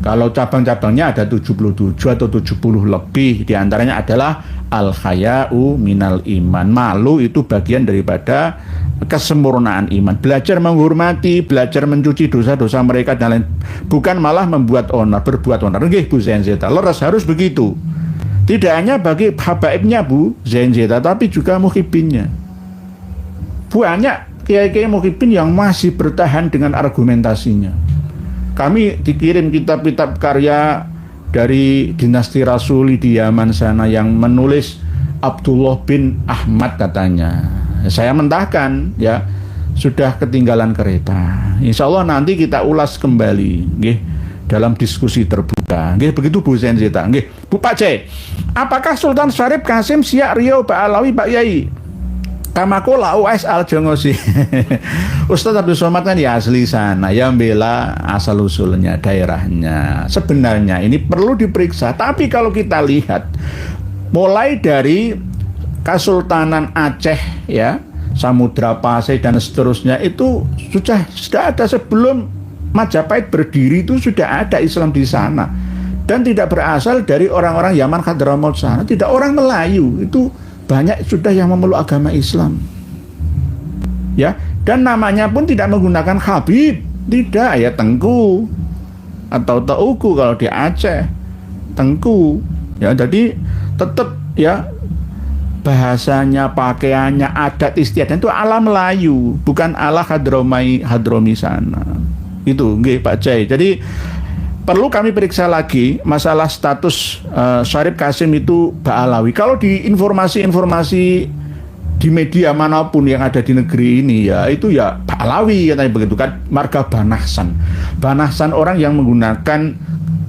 Kalau cabang-cabangnya ada 77 atau 70 lebih. Di antaranya adalah al-haya'u minal iman. Malu itu bagian daripada kesempurnaan iman. Belajar menghormati, belajar mencuci dosa-dosa mereka dan lain. Bukan malah membuat onar, berbuat onar. Nggih Bu Zenzeta, leres harus begitu. Tidak hanya bagi habaibnya Bu Zenzeta, tapi juga muhibinnya. Banyak kiai-kiai muhibin yang masih bertahan dengan argumentasinya. Kami dikirim kitab-kitab karya dari dinasti Rasuli di Yaman sana yang menulis Abdullah bin Ahmad katanya. Saya mentahkan ya, sudah ketinggalan kereta. Insya Allah nanti kita ulas kembali nggih, dalam diskusi terbuka. Nggih, begitu Bu Zenzeta. Nggih, Bu Pak C. Apakah Sultan Syarif Kasim Siak Riau Pak Alawi Pak Yai? Kamakola US Al Jongosi. Ustadz Abdul Somad kan ya asli sana, yang bela asal usulnya, daerahnya. Sebenarnya ini perlu diperiksa. Tapi kalau kita lihat mulai dari Kesultanan Aceh ya, Samudra Pasai dan seterusnya itu sudah ada sebelum Majapahit berdiri, itu sudah ada Islam di sana. Dan tidak berasal dari orang-orang Yaman Hadramaut sana, tidak orang Melayu, itu banyak sudah yang memeluk agama Islam ya, dan namanya pun tidak menggunakan Habib, tidak ya, Tengku atau Teuku kalau di Aceh, Tengku ya. Jadi tetap ya bahasanya, pakaiannya, adat istiadat itu ala Melayu, bukan ala Hadromi sana. Itu nggih Pak Jai. Jadi perlu kami periksa lagi masalah status Syarif Kasim itu Ba'alawi. Kalau di informasi-informasi di media manapun yang ada di negeri ini ya, itu ya Ba'alawi katanya begitu kan, marga Banahsan. Banahsan, orang yang menggunakan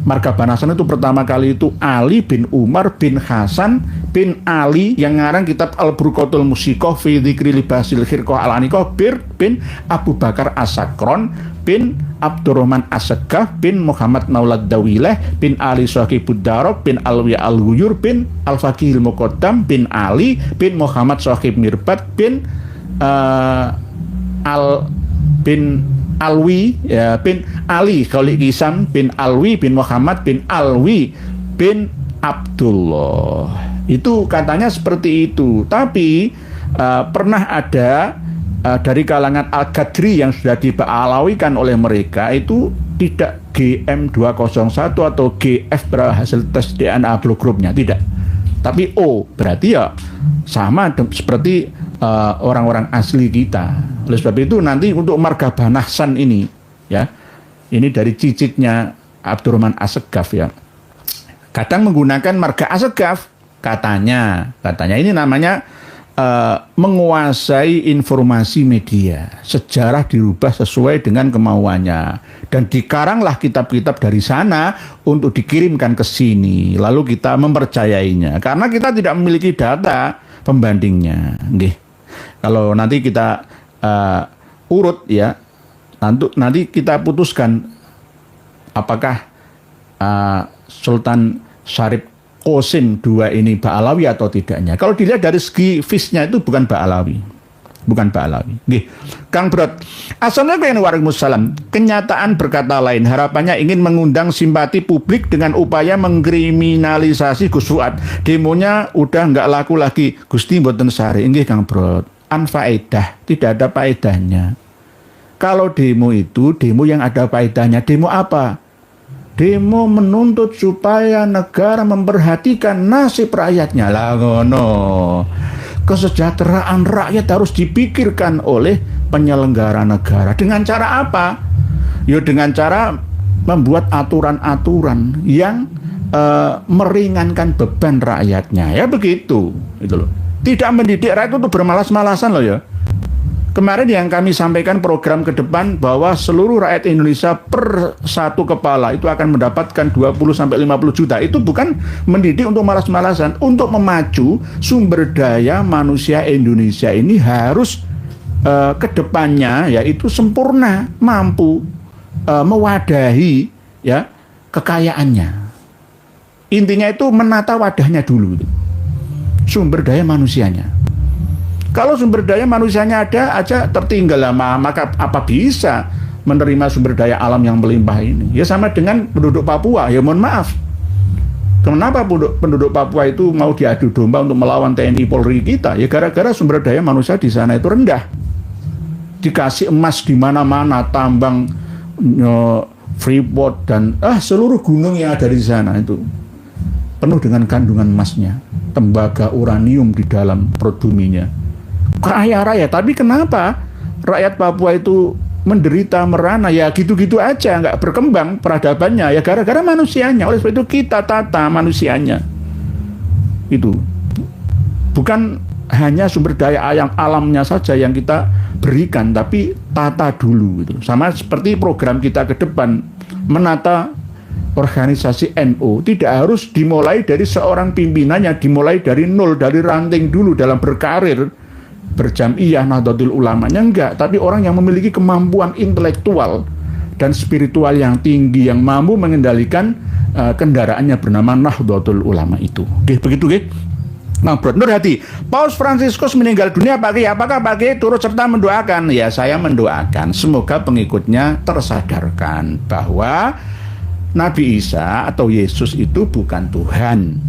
marga Banahsan itu pertama kali itu Ali bin Umar bin Hasan bin Ali yang ngarang kitab Al-Burqatul Musiqah fi dzikri libasil khirqah al-aniqah bin Abu Bakar As-Sakron bin Abdurrahman As-Segaf bin Muhammad Maulad Dawileh bin Ali Sohibud Darok bin Alwi Al-Huyur bin Al-Faqihil Muqaddam bin Ali bin Muhammad Sohib Mirbat bin Alwi ya, bin Ali Khaliq Isam bin Alwi bin Muhammad bin Alwi bin Abdullah. Itu katanya seperti itu. Tapi pernah ada dari kalangan Al-Qadri yang sudah diba'alawikan oleh mereka, itu tidak GM201 atau GF berhasil tes DNA blood groupnya, tidak, tapi O, berarti ya sama seperti orang-orang asli kita. Oleh sebab itu nanti untuk marga Banahsan ini ya, ini dari cicitnya Abdurrahman As-Segaf ya, kadang menggunakan marga As-Segaf, katanya ini namanya menguasai informasi media. Sejarah dirubah sesuai dengan kemauannya, dan dikaranglah kitab-kitab dari sana untuk dikirimkan ke sini, lalu kita mempercayainya karena kita tidak memiliki data pembandingnya. Nggih. Kalau nanti kita urut ya, nanti kita putuskan apakah Sultan Syarif Qasim II ini Ba'alawi atau tidaknya. Kalau dilihat dari segi fisnya itu bukan Ba'alawi. Nggih. Kang Brot. Assalamualaikum warahmatullahi wabarakatuh. Kenyataan berkata lain, harapannya ingin mengundang simpati publik dengan upaya mengkriminalisasi Gus Fuad. Demonya udah nggak laku lagi. Gusti mboten sare. Nggih Kang Brot. anfaedah, tidak ada faedahnya. Kalau demo itu demo yang ada faedahnya. Demo apa? Demo menuntut supaya negara memperhatikan nasib rakyatnya. Lah ngono. Kesejahteraan rakyat harus dipikirkan oleh penyelenggara negara. Dengan cara apa? Ya dengan cara membuat aturan-aturan yang meringankan beban rakyatnya. Ya begitu, itu loh. Tidak mendidik rakyat untuk bermalas-malasan loh ya. Kemarin yang kami sampaikan program ke depan bahwa seluruh rakyat Indonesia per satu kepala itu akan mendapatkan 20-50 juta. Itu bukan mendidik untuk malas-malasan, untuk memacu sumber daya manusia Indonesia ini harus ke depannya yaitu sempurna, mampu mewadahi ya kekayaannya. Intinya itu menata wadahnya dulu, sumber daya manusianya. Kalau sumber daya manusianya ada aja tertinggal lama, maka apa bisa menerima sumber daya alam yang melimpah ini? Ya sama dengan penduduk Papua, ya mohon maaf. Kenapa penduduk Papua itu mau diadu domba untuk melawan TNI Polri kita? Ya gara-gara sumber daya manusia di sana itu rendah. Dikasih emas di mana-mana, tambang Freeport dan seluruh gunung yang ada di sana itu penuh dengan kandungan emasnya, tembaga, uranium di dalam perut buminya. Kaya raya, tapi kenapa rakyat Papua itu menderita merana? Ya gitu-gitu aja, nggak berkembang peradabannya. Ya gara-gara manusianya. Oleh sebab itu kita tata manusianya. Itu bukan hanya sumber daya alamnya saja yang kita berikan, tapi tata dulu. Gitu. Sama seperti program kita ke depan menata organisasi NU tidak harus dimulai dari seorang pimpinannya, dimulai dari nol, dari ranting dulu dalam berkarir berjamiyah Nahdlatul Ulamanya, enggak, tapi orang yang memiliki kemampuan intelektual dan spiritual yang tinggi, yang mampu mengendalikan kendaraannya bernama Nahdlatul Ulama itu. Oke, begitu nggih. Nah, Bro Nur Hadi, Paus Fransiskus meninggal dunia Pak Kiai. Apakah Pak Kiai turut serta mendoakan? Ya, saya mendoakan semoga pengikutnya tersadarkan bahwa Nabi Isa atau Yesus itu bukan Tuhan,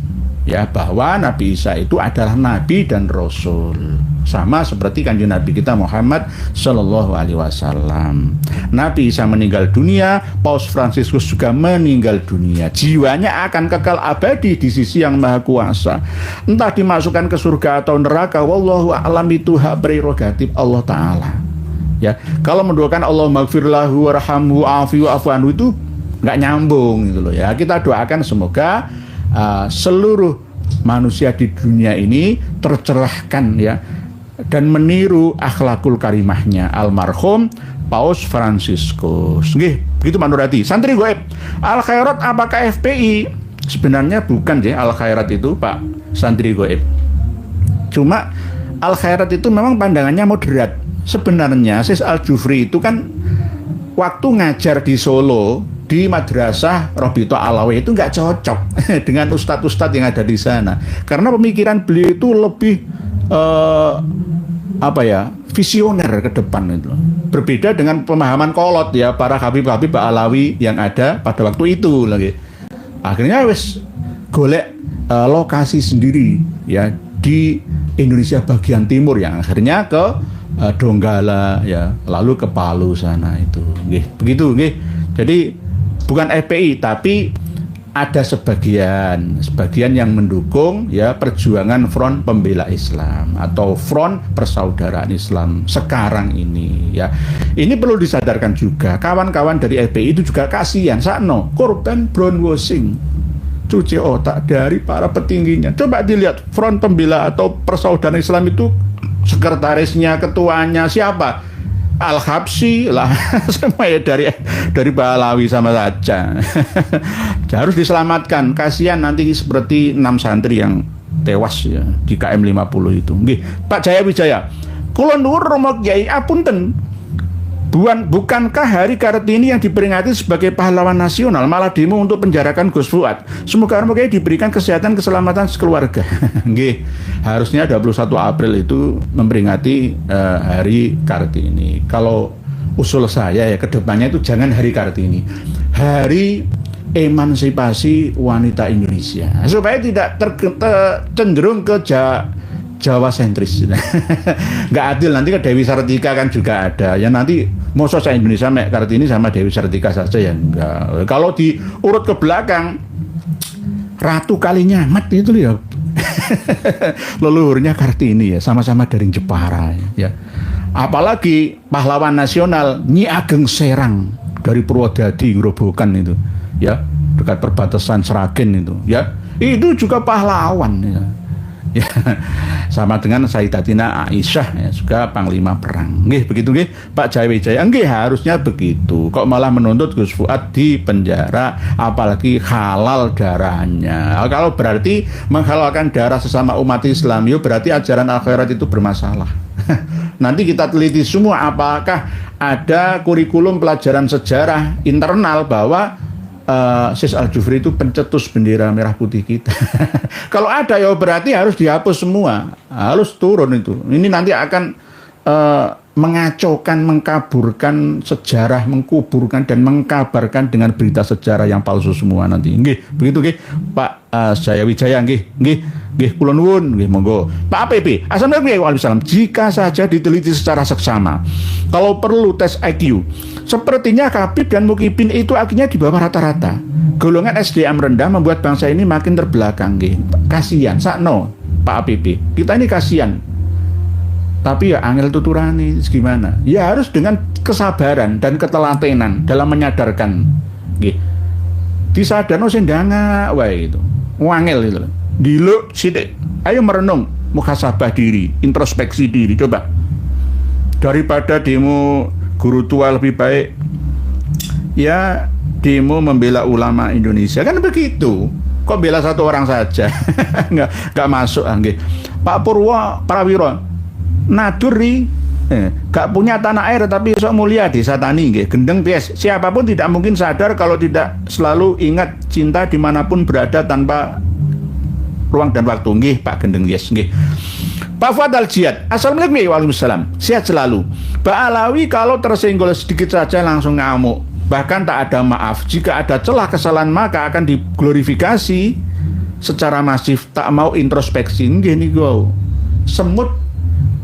ya, bahwa Nabi Isa itu adalah Nabi dan Rasul, sama seperti kanjeng Nabi kita Muhammad Sallallahu Alaihi Wasallam. Nabi Isa meninggal dunia, Paus Fransiskus juga meninggal dunia. Jiwanya akan kekal abadi di sisi yang Maha Kuasa. Entah dimasukkan ke surga atau neraka, wallahu a'lam, itu hak prerogatif Allah Taala. Ya, kalau mendoakan Allah maghfirlahu warhamhu afiu afwanhu itu nggak nyambung gitu loh ya. Kita doakan semoga seluruh manusia di dunia ini tercerahkan ya dan meniru akhlakul karimahnya almarhum Paus Fransiskus. Nggih, begitu Pak Nur Hadi. Santri goib, Al Khairat apakah FPI? Sebenarnya bukan ya Al Khairat itu Pak Santri goib. Cuma Al Khairat itu memang pandangannya moderat. Sebenarnya Sis Al Jufri itu kan waktu ngajar di Solo di Madrasah Robito Alawi itu nggak cocok dengan ustadz-ustadz yang ada di sana, karena pemikiran beliau itu lebih visioner ke depan itu. Berbeda dengan pemahaman kolot ya para habib-habib Alawi yang ada pada waktu itu lagi. Akhirnya wes golek lokasi sendiri ya di Indonesia bagian timur yang akhirnya ke Donggala ya, lalu ke Palu sana itu. Nggih, begitu nggih. Jadi bukan FPI tapi ada sebagian yang mendukung ya perjuangan Front Pembela Islam atau Front Persaudaraan Islam sekarang ini ya. Ini perlu disadarkan juga kawan-kawan dari FPI itu juga kasihan sakno korban brainwashing, cuci otak dari para petingginya. Coba dilihat Front Pembela atau Persaudaraan Islam itu sekretarisnya, ketuanya siapa? Al-Habsyi lah, semua ya dari Balawi sama saja. Harus diselamatkan. Kasihan nanti seperti 6 santri yang tewas ya di KM 50 itu. Nggih, Pak Jaya Wijaya. Kula nuwun Romo Kyai apunten. Bukankah Hari Kartini yang diperingati sebagai pahlawan nasional malah demo untuk penjarakan Gus Fuad? Semoga Romo Kyai diberikan kesehatan keselamatan sekeluarga. Nggih, harusnya 21 April itu memperingati Hari Kartini. Kalau usul saya ya kedepannya itu jangan Hari Kartini, Hari Emansipasi Wanita Indonesia, supaya tidak cenderung ke Jawa sentris. Nggak adil, nanti ke Dewi Sartika kan juga ada. Ya nanti masa saya Indonesia mek Kartini sama Dewi Sartika saja ya enggak. Kalau diurut ke belakang Ratu Kalinyamat itu ya leluhurnya Kartini ya, sama-sama dari Jepara ya. Apalagi pahlawan nasional Nyi Ageng Serang dari Purwodadi Grobogan itu ya, dekat perbatasan Sragen itu ya. Itu juga pahlawan ya. Ya, sama dengan Sayyidatina Aisyah ya, juga panglima perang. Nggih, begitu nggih, Pak Jayawijaya. Nggih, harusnya begitu. Kok malah menuntut Gus Fuad di penjara, apalagi halal darahnya. Kalau berarti menghalalkan darah sesama umat Islam, yo berarti ajaran akhirat itu bermasalah. Nanti kita teliti semua apakah ada kurikulum pelajaran sejarah internal bahwa Sis Al-Jufri itu pencetus bendera merah putih kita. Kalau ada ya berarti harus dihapus semua, harus turun itu. Ini nanti akan mengacaukan, mengkaburkan sejarah, mengkuburkan dan mengkabarkan dengan berita sejarah yang palsu semua nanti. Nggih, begitu nggih, Pak Jayawijaya nggih kula nuwun nggih monggo. Pak APP, Assalamualaikum warahmatullahi wabarakatuh. Jika saja diteliti secara seksama, kalau perlu tes IQ, sepertinya Kabib dan Mukibin itu IQ-nya di bawah rata-rata. Golongan SDM rendah membuat bangsa ini makin terbelakang nggih. Kasihan, sakno Pak APP. Kita ini kasihan. Tapi ya angel tuturane gimana? Ya harus dengan kesabaran dan ketelatenan dalam menyadarkan. Nggih. Disadarno sing ndanga wae itu. Wangel itu. Diluk sithik. Ayo merenung, muhasabah diri, introspeksi diri coba. Daripada demo guru tua lebih baik ya demo membela ulama Indonesia. Kan begitu. Kok bela satu orang saja? Nggak masuk nggih. Pak Purwo Prawiro Naduri gak punya tanah air tapi sok mulia desa tani nggih. Gendeng pies. Siapapun tidak mungkin sadar kalau tidak selalu ingat cinta dimanapun berada tanpa ruang dan waktu. Nggih Pak Gendeng yes nggih. Pak Fuad Al-Jihad, Assalamualaikum warahmatullahi wabarakatuh. Sehat selalu. Pak Alawi kalau tersenggol sedikit saja langsung ngamuk, bahkan tak ada maaf. Jika ada celah kesalahan maka akan diglorifikasi secara masif, tak mau introspeksi. Nggih niku. Semut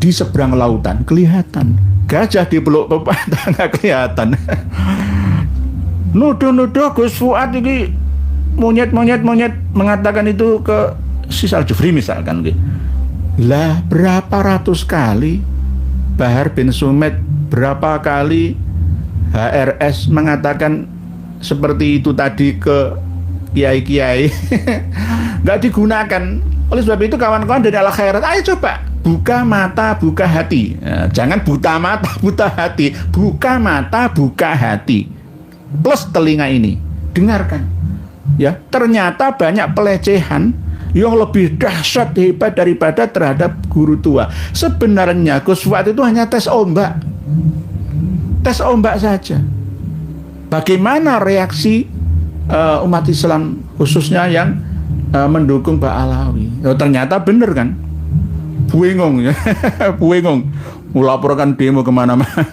di seberang lautan kelihatan, gajah di peluk pepatah nggak kelihatan. Nuduh-nuduh Gus Fuad ini monyet mengatakan itu ke Sis Al-Jufri misalkan. Lah berapa ratus kali Bahar bin Sumed, berapa kali HRS mengatakan seperti itu tadi ke kiai-kiai. Nggak digunakan. Oleh sebab itu kawan-kawan dari Al-Khairat, ayo coba buka mata, buka hati. Ya, jangan buta mata, buta hati. Buka mata, buka hati. Plus telinga ini, dengarkan. Ya, ternyata banyak pelecehan yang lebih dahsyat hebat daripada terhadap guru tua. Sebenarnya Gus Fuad itu hanya tes ombak. Tes ombak saja. Bagaimana reaksi umat Islam khususnya yang mendukung Pak Alawi? Oh, ternyata benar kan? Buengong ya, buengong. Melaporkan demo kemana-mana.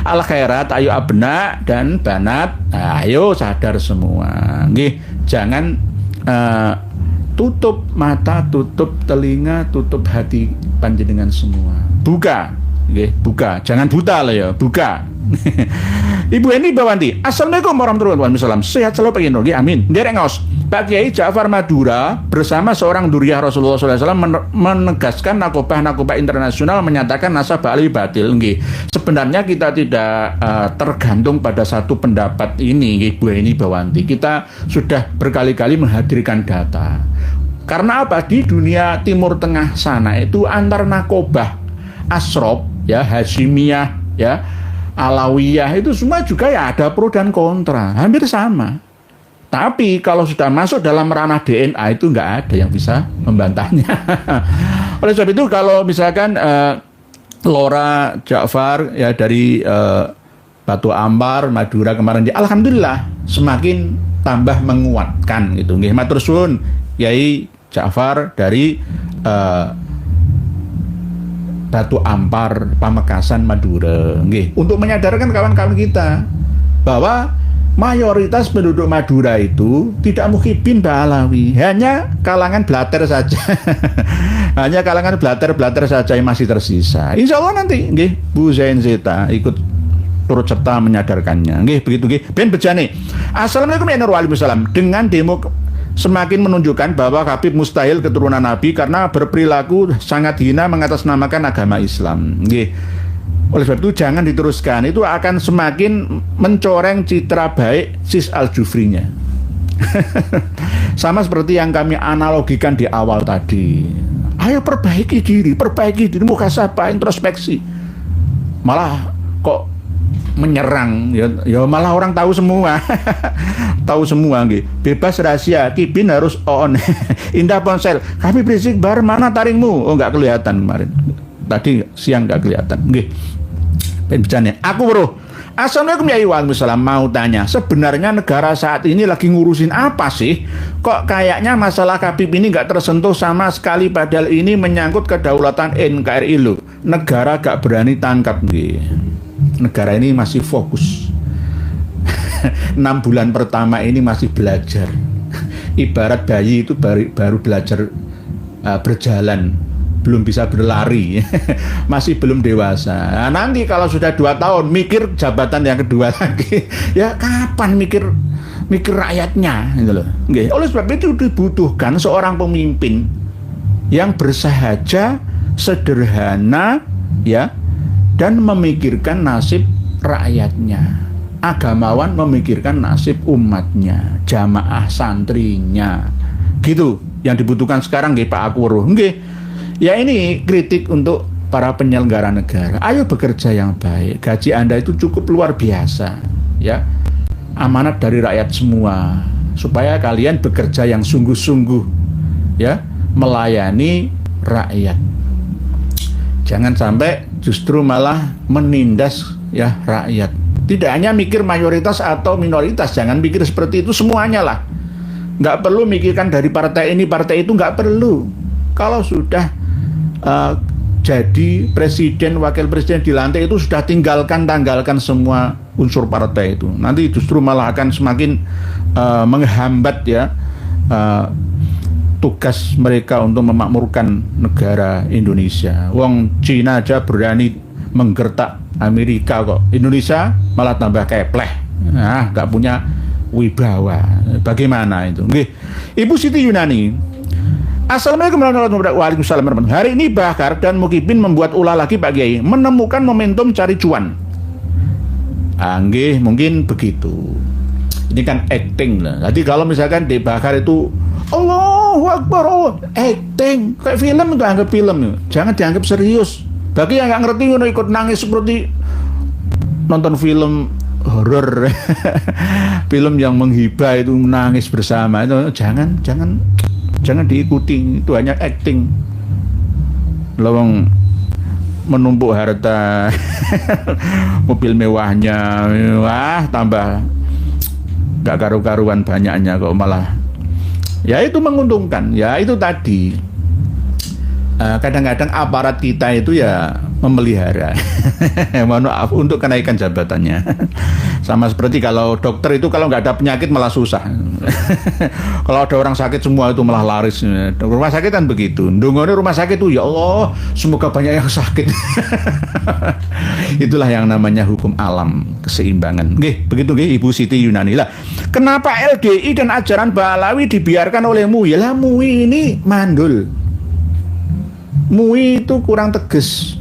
Al-Khairat, ayo abna dan banat, ayo sadar semua. Nggih, jangan tutup mata, tutup telinga, tutup hati panjenengan semua. Buka, nggih, buka. Jangan buta lah ya, buka. Ibu Eni Bawanti, Assalamualaikum warahmatullahi wabarakatuh. Sehat selalu Pak Indro, amin. Derek ngaos, Pak Kiai Ja'far Madura bersama seorang duriah Rasulullah SAW menegaskan nakobah internasional menyatakan nasabah Alawi batil. Nggih. Sebenarnya kita tidak tergantung pada satu pendapat ini, Ibu Eni Bawanti. Kita sudah berkali-kali menghadirkan data. Karena apa? Di dunia Timur Tengah sana itu antar nakobah Asrop, ya, Hashimiyah, ya, Alawiyah itu semua juga ya ada pro dan kontra, hampir sama. Tapi kalau sudah masuk dalam ranah DNA itu nggak ada yang bisa membantahnya. Oleh sebab itu kalau misalkan Lora Ja'far ya dari Batu Ampar, Madura kemarin, alhamdulillah semakin tambah menguatkan gitu. Nggih, matur suwun Yai Ja'far dari Batu Ampar, Pamekasan, Madura. Nggih, untuk menyadarkan kawan-kawan kita bahwa mayoritas penduduk Madura itu tidak muhibin Ba'alawi, hanya kalangan blater saja. Hanya kalangan blater-blater saja yang masih tersisa. Insya Allah nanti nggih Bu Zain Zeta ikut turut serta menyadarkannya. Nggih begitu nggih. Ben bejane. Assalamualaikum warahmatullahi wabarakatuh. Dengan demo semakin menunjukkan bahwa Habib mustahil keturunan Nabi karena berperilaku sangat hina mengatasnamakan agama Islam. Nggih. Oleh sebab itu jangan diteruskan. Itu akan semakin mencoreng citra baik Sis Al-Jufrinya. Sama seperti yang kami analogikan di awal tadi. Ayo perbaiki diri, muhasabah, introspeksi. Malah kok menyerang, ya malah orang tahu semua. Tahu semua nggih. Bebas rahasia, Kibin harus on. Indah ponsel. Kami berisik bar mana taringmu? Oh enggak kelihatan kemarin. Tadi siang enggak kelihatan. Nggih. Bicaranya, aku bro. Assalamualaikum ya Waalaikumsalam. Mau tanya, sebenarnya negara saat ini lagi ngurusin apa sih? Kok kayaknya masalah Habib ini nggak tersentuh sama sekali, padahal ini menyangkut kedaulatan NKRI loh. Negara gak berani tangkap nih. Negara ini masih fokus. 6 bulan pertama ini masih belajar. Ibarat bayi itu baru belajar berjalan, belum bisa berlari. Masih belum dewasa. Nah, nanti kalau sudah 2 tahun mikir jabatan yang kedua lagi. Ya kapan mikir rakyatnya gitu loh. Nggih. Oleh sebab itu dibutuhkan seorang pemimpin yang bersahaja, sederhana ya, dan memikirkan nasib rakyatnya. Agamawan memikirkan nasib umatnya, jamaah santrinya. Gitu yang dibutuhkan sekarang nggih Pak Akworo. Nggih. Ya ini kritik untuk para penyelenggara negara. Ayo bekerja yang baik. Gaji Anda itu cukup luar biasa, ya. Amanat dari rakyat semua. Supaya kalian bekerja yang sungguh-sungguh, ya, melayani rakyat. Jangan sampai justru malah menindas ya rakyat. Tidak hanya mikir mayoritas atau minoritas, jangan mikir seperti itu semuanya lah. Nggak perlu mikirkan dari partai ini, partai itu, nggak perlu. Kalau sudah jadi presiden, wakil presiden dilantik itu sudah tanggalkan semua unsur partai itu. Nanti justru malah akan semakin menghambat ya tugas mereka untuk memakmurkan negara Indonesia. Wong Cina aja berani menggertak Amerika kok. Indonesia malah tambah kepleh. Nah, nggak punya wibawa. Bagaimana itu? Nggih. Ibu Siti Yunani. Assalamualaikum warahmatullahi wabarakatuh. Hari ini Bahar dan Mukibin membuat ulah lagi Pak Kiai, menemukan momentum cari cuan. Nggih, mungkin begitu. Ini kan acting lah. Jadi kalau misalkan di Bahar itu Allahu Akbar, acting kayak film, itu anggap film, jangan dianggap serius. Bagi yang nggak ngerti ikut nangis seperti nonton film horor, film yang menghibah itu menangis bersama itu jangan diikuti, itu hanya acting. Lawang menumpuk harta, mobil mewahnya, wah tambah gak karu-karuan banyaknya kok malah. Ya itu menguntungkan, ya itu tadi. Kadang-kadang aparat kita itu ya memelihara. Mohon maaf untuk kenaikan jabatannya. Sama seperti kalau dokter itu kalau nggak ada penyakit malah susah. Kalau ada orang sakit semua itu malah laris. Rumah sakit kan begitu. Ndungone rumah sakit itu ya Allah semoga banyak yang sakit. Itulah yang namanya hukum alam, keseimbangan. Nggih, begitu nggih Ibu Siti Yunani lah. Kenapa LDI dan ajaran Ba'alawi dibiarkan oleh MUI? Lah MUI ini mandul. MUI itu kurang tegas.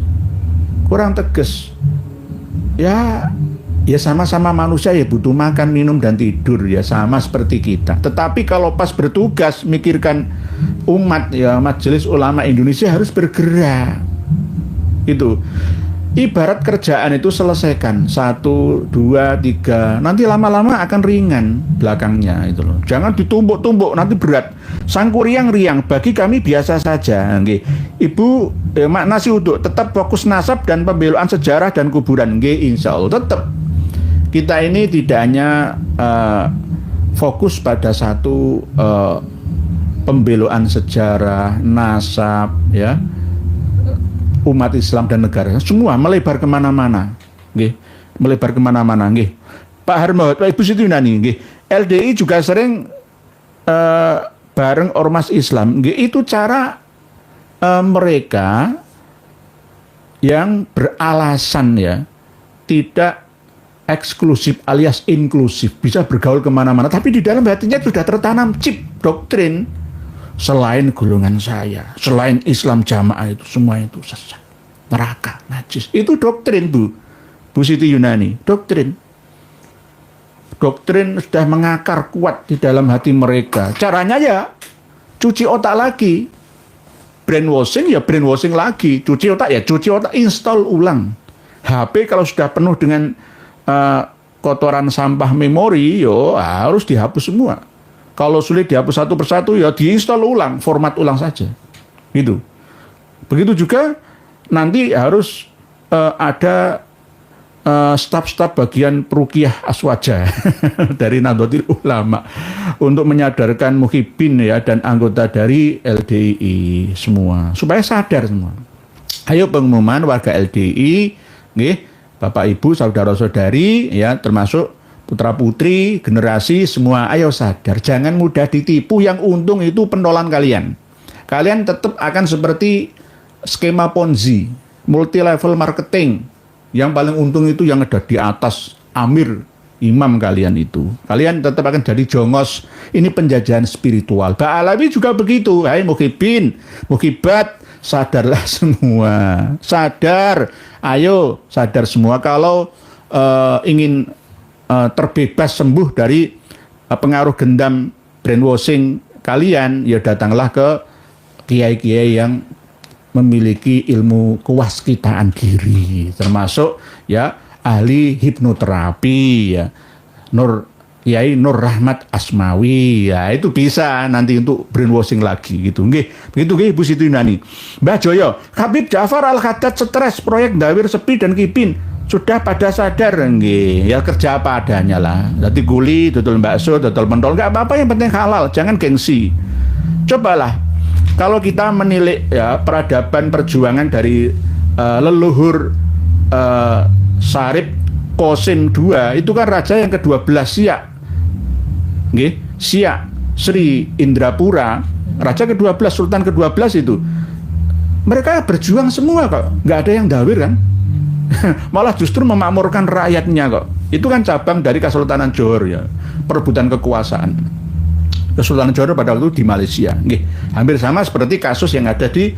Ya sama-sama manusia ya, butuh makan, minum, dan tidur ya, sama seperti kita. Tetapi kalau pas bertugas mikirkan umat ya, Majelis Ulama Indonesia harus bergerak. Itu ibarat kerjaan itu selesaikan 1, 2, 3, nanti lama-lama akan ringan belakangnya itu loh. Jangan ditumbuk-tumbuk nanti berat. Sangkuriang-riang bagi kami biasa saja. Nggih. Ibu makna si uduk tetap fokus nasab dan pembeloan sejarah dan kuburan. Nggih, insya Allah tetap. Kita ini tidak hanya fokus pada satu pembeloan sejarah, nasab ya, umat Islam dan negara, semua melebar kemana-mana, nggih, melebar kemana-mana, nggih. Pak Hermawan, Pak Ibu Siti Yunani, nggih. LDI juga sering bareng ormas Islam, nggih, itu cara mereka yang beralasan ya tidak eksklusif alias inklusif, bisa bergaul kemana-mana, tapi di dalam hatinya sudah tertanam chip doktrin selain golongan saya, selain Islam jamaah itu semua itu sesat, neraka, najis. Itu doktrin Bu Siti Yunani, doktrin sudah mengakar kuat di dalam hati mereka. Caranya ya cuci otak lagi, brainwashing ya brainwashing lagi, cuci otak ya cuci otak, install ulang. HP kalau sudah penuh dengan kotoran sampah memori, yo harus dihapus semua. Kalau sulit dihapus satu persatu, ya diinstal ulang, format ulang saja. Gitu. Begitu juga nanti harus ada staf-staf bagian Peruqyah Aswaja dari Nahdlatul Ulama untuk menyadarkan muhibbin ya dan anggota dari LDI semua supaya sadar semua. Ayo pengumuman warga LDI, nggih, Bapak Ibu, saudara-saudari, ya termasuk putra-putri, generasi semua, ayo sadar, jangan mudah ditipu. Yang untung itu pentolan kalian. Kalian tetap akan seperti skema Ponzi, multi level marketing. Yang paling untung itu yang ada di atas amir, imam kalian itu. Kalian tetap akan jadi jongos. Ini penjajahan spiritual. Mbak Alawi juga begitu. Hai muhibin, muhibat, sadarlah semua. Sadar. Ayo sadar semua kalau ingin terbebas sembuh dari pengaruh gendam brainwashing kalian, ya datanglah ke kiai-kiai yang memiliki ilmu kewaskitaan diri, termasuk ya ahli hipnoterapi ya, Kiai Nur Rahmat Asmawi, ya itu bisa nanti untuk brainwashing lagi gitu. Nggih, begitu nggih Ibu Siti Yunani. Mbah Joyo, Habib Ja'far Al-Haddad stres proyek Dawir Sepi dan Kipin. Sudah pada sadar nggih, ya kerja apa adanya lah. Dadi guli, dodol bakso, dodol pentol, enggak apa-apa, yang penting halal, jangan gengsi. Cobalah kalau kita menilik ya peradaban perjuangan dari leluhur Syarif Qasim II, itu kan raja yang ke-12 Siak. Nggih, Siak Sri Indrapura, raja ke-12, sultan ke-12 itu. Mereka berjuang semua kok, nggak ada yang dawir kan. Malah justru memakmurkan rakyatnya kok. Itu kan cabang dari Kesultanan Johor ya, perebutan kekuasaan. Kesultanan Johor pada waktu di Malaysia. Nggih, hampir sama seperti kasus yang ada di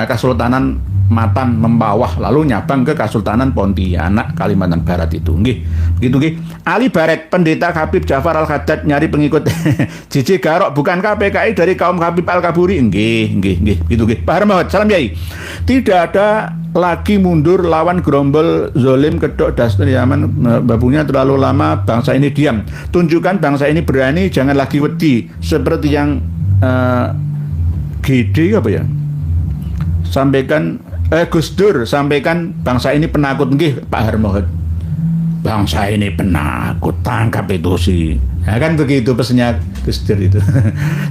Kesultanan Matan Mempawah, lalu nyabang ke Kesultanan Pontianak Kalimantan Barat itu. Nggih, begitu nggih. Ali Baret, pendeta Habib Ja'far Al-Haddad nyari pengikut Jiji Garok, bukan KPKI dari kaum Habib Al-Kaburi. Nggih, begitu nggih. Pak Hermawan, salam yai. Tidak ada lagi mundur lawan gerombol zolim kedok dasar Yaman, babunya terlalu lama, bangsa ini diam. Tunjukkan bangsa ini berani, jangan lagi wedi seperti yang GD apa ya? Sampaikan Gus Dur sampaikan bangsa ini penakut. Nggih Pak Hermawan, bangsa ini penakut, tangkap itu sih. Ya kan begitu pesannya Gus Dur itu.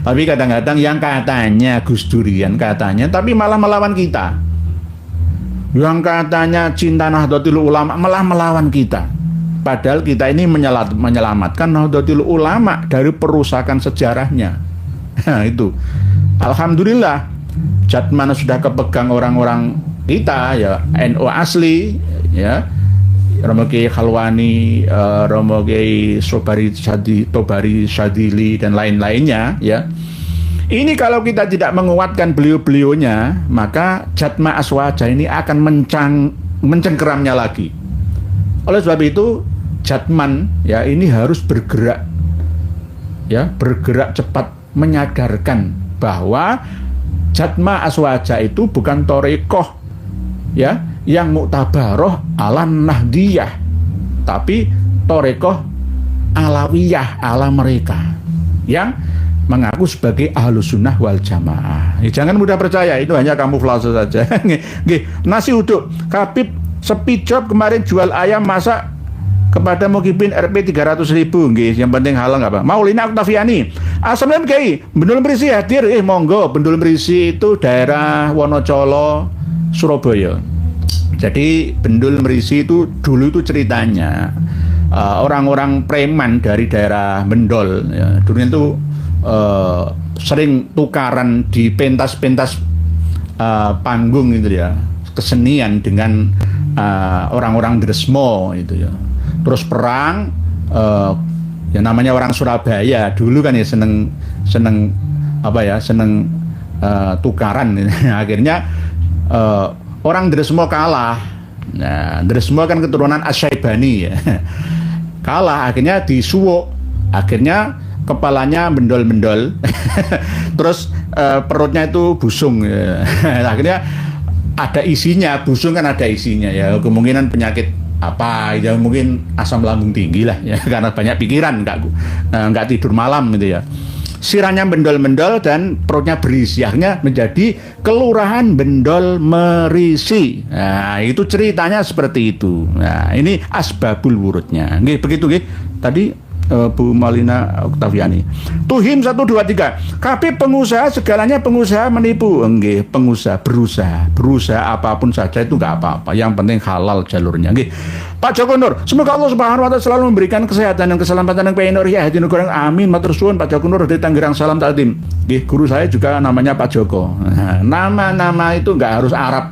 Tapi kadang-kadang yang katanya Gus Durian katanya, tapi malah melawan kita. Yang katanya cinta Nahdlatul Ulama malah melawan kita. Padahal kita ini menyelamatkan Nahdlatul Ulama dari perusakan sejarahnya. Nah, itu. Alhamdulillah Jatman sudah kepegang orang-orang kita ya, NU asli ya, Romo Kiai Khalwani, Romo Kiai Tobari Syadili dan lain-lainnya ya. Ini kalau kita tidak menguatkan beliau-beliaunya, maka Jatma Aswaja ini akan mencengkeramnya lagi. Oleh sebab itu Jatman ya ini harus bergerak ya, bergerak cepat menyadarkan bahwa Jatma Aswaja itu bukan torekoh ya yang muktabaroh ala Nahdiyah, tapi torekoh alawiyah ala mereka yang mengaku sebagai Ahlus Sunnah wal Jamaah. Ya, jangan mudah percaya, itu hanya kamuflase saja. Nasi uduk, Habib Sepi Job kemarin jual ayam masak kepada Muhibin Rp 300.000. Nggih, yang penting halal nggak apa. Maulina Oktaviani, Assalamualaikum Kiai, Bendul Merisi hadir. Monggo, Bendul Merisi itu daerah Wonocolo, Surabaya. Jadi Bendul Merisi itu dulu itu ceritanya orang-orang preman dari daerah Mendol ya. Dulu itu sering tukaran di pentas-pentas panggung gitu ya, kesenian dengan orang-orang Dresmo itu ya. Terus perang, ya namanya orang Surabaya dulu kan ya seneng apa ya, seneng tukaran. Akhirnya orang Dresmo kalah. Nah, Dresmo kan keturunan Asyaibani ya. Kalah, akhirnya disuwuk, akhirnya kepalanya mendol-mendol, terus perutnya itu busung ya. Akhirnya ada isinya, busung kan ada isinya ya, kemungkinan penyakit apa ya, mungkin asam lambung tinggi lah ya, karena banyak pikiran, nggak tidur malam gitu ya. Sirahnya mendol-mendol dan perutnya berisi, akhirnya menjadi Kelurahan Bendol Merisi. Nah, itu ceritanya seperti itu. Nah, ini asbabul wurudnya. Nggih, begitu nggih. Tadi Bu Malina Oktaviani. Tuhim 1 2 3. Kabeh pengusaha segalanya pengusaha menipu. Nggih, pengusaha berusaha apapun saja itu enggak apa-apa. Yang penting halal jalurnya. Nggih. Pak Joko Nur, semoga Allah Subhanahu wa taala selalu memberikan kesehatan dan keselamatan yang pengen ya hadi negara. Amin. Matur suwun Pak Joko Nur dari Tangerang, salam takdim. Nggih, guru saya juga namanya Pak Joko. Nah, nama-nama itu enggak harus Arab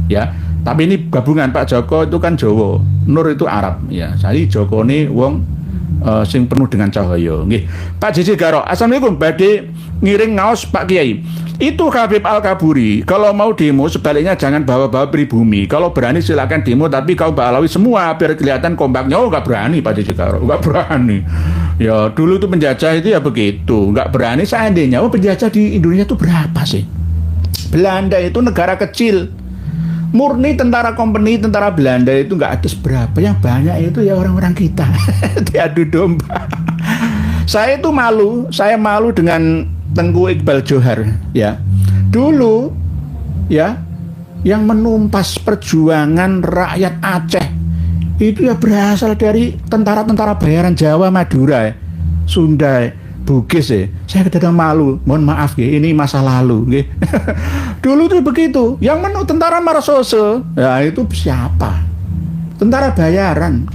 ya. Tapi ini gabungan, Pak Joko itu kan Jawa, Nur itu Arab ya. Jadi Joko ini wong sing penuh dengan cahaya. Nggih. Pak Jiji Garo, assalamualaikum. Badhe ngiring ngaos Pak Kiai. Itu Habib Al-Kaburi. Kalau mau demo sebaliknya jangan bawa-bawa pribumi. Kalau berani silakan demo, tapi kau balawi semua biar kelihatan kompaknya. Oh, nggak berani Pak Jiji Garo, nggak berani. Ya dulu itu penjajah itu ya begitu, nggak berani. Seandainya penjajah di Indonesia itu berapa sih? Belanda itu negara kecil. Murni tentara kompeni, tentara Belanda itu nggak ada seberapa, yang banyak itu ya orang-orang kita. Diadu domba. Saya itu malu, saya malu dengan Tengku Iqbal Johar ya. Dulu ya, yang menumpas perjuangan rakyat Aceh itu ya berasal dari tentara-tentara bayaran Jawa, Madura, Sunda, Bugis ya. Saya kadang malu, mohon maaf ya, ini masa lalu. Dulu tuh begitu. Yang tentara Marsoso, ya itu siapa? Tentara bayaran.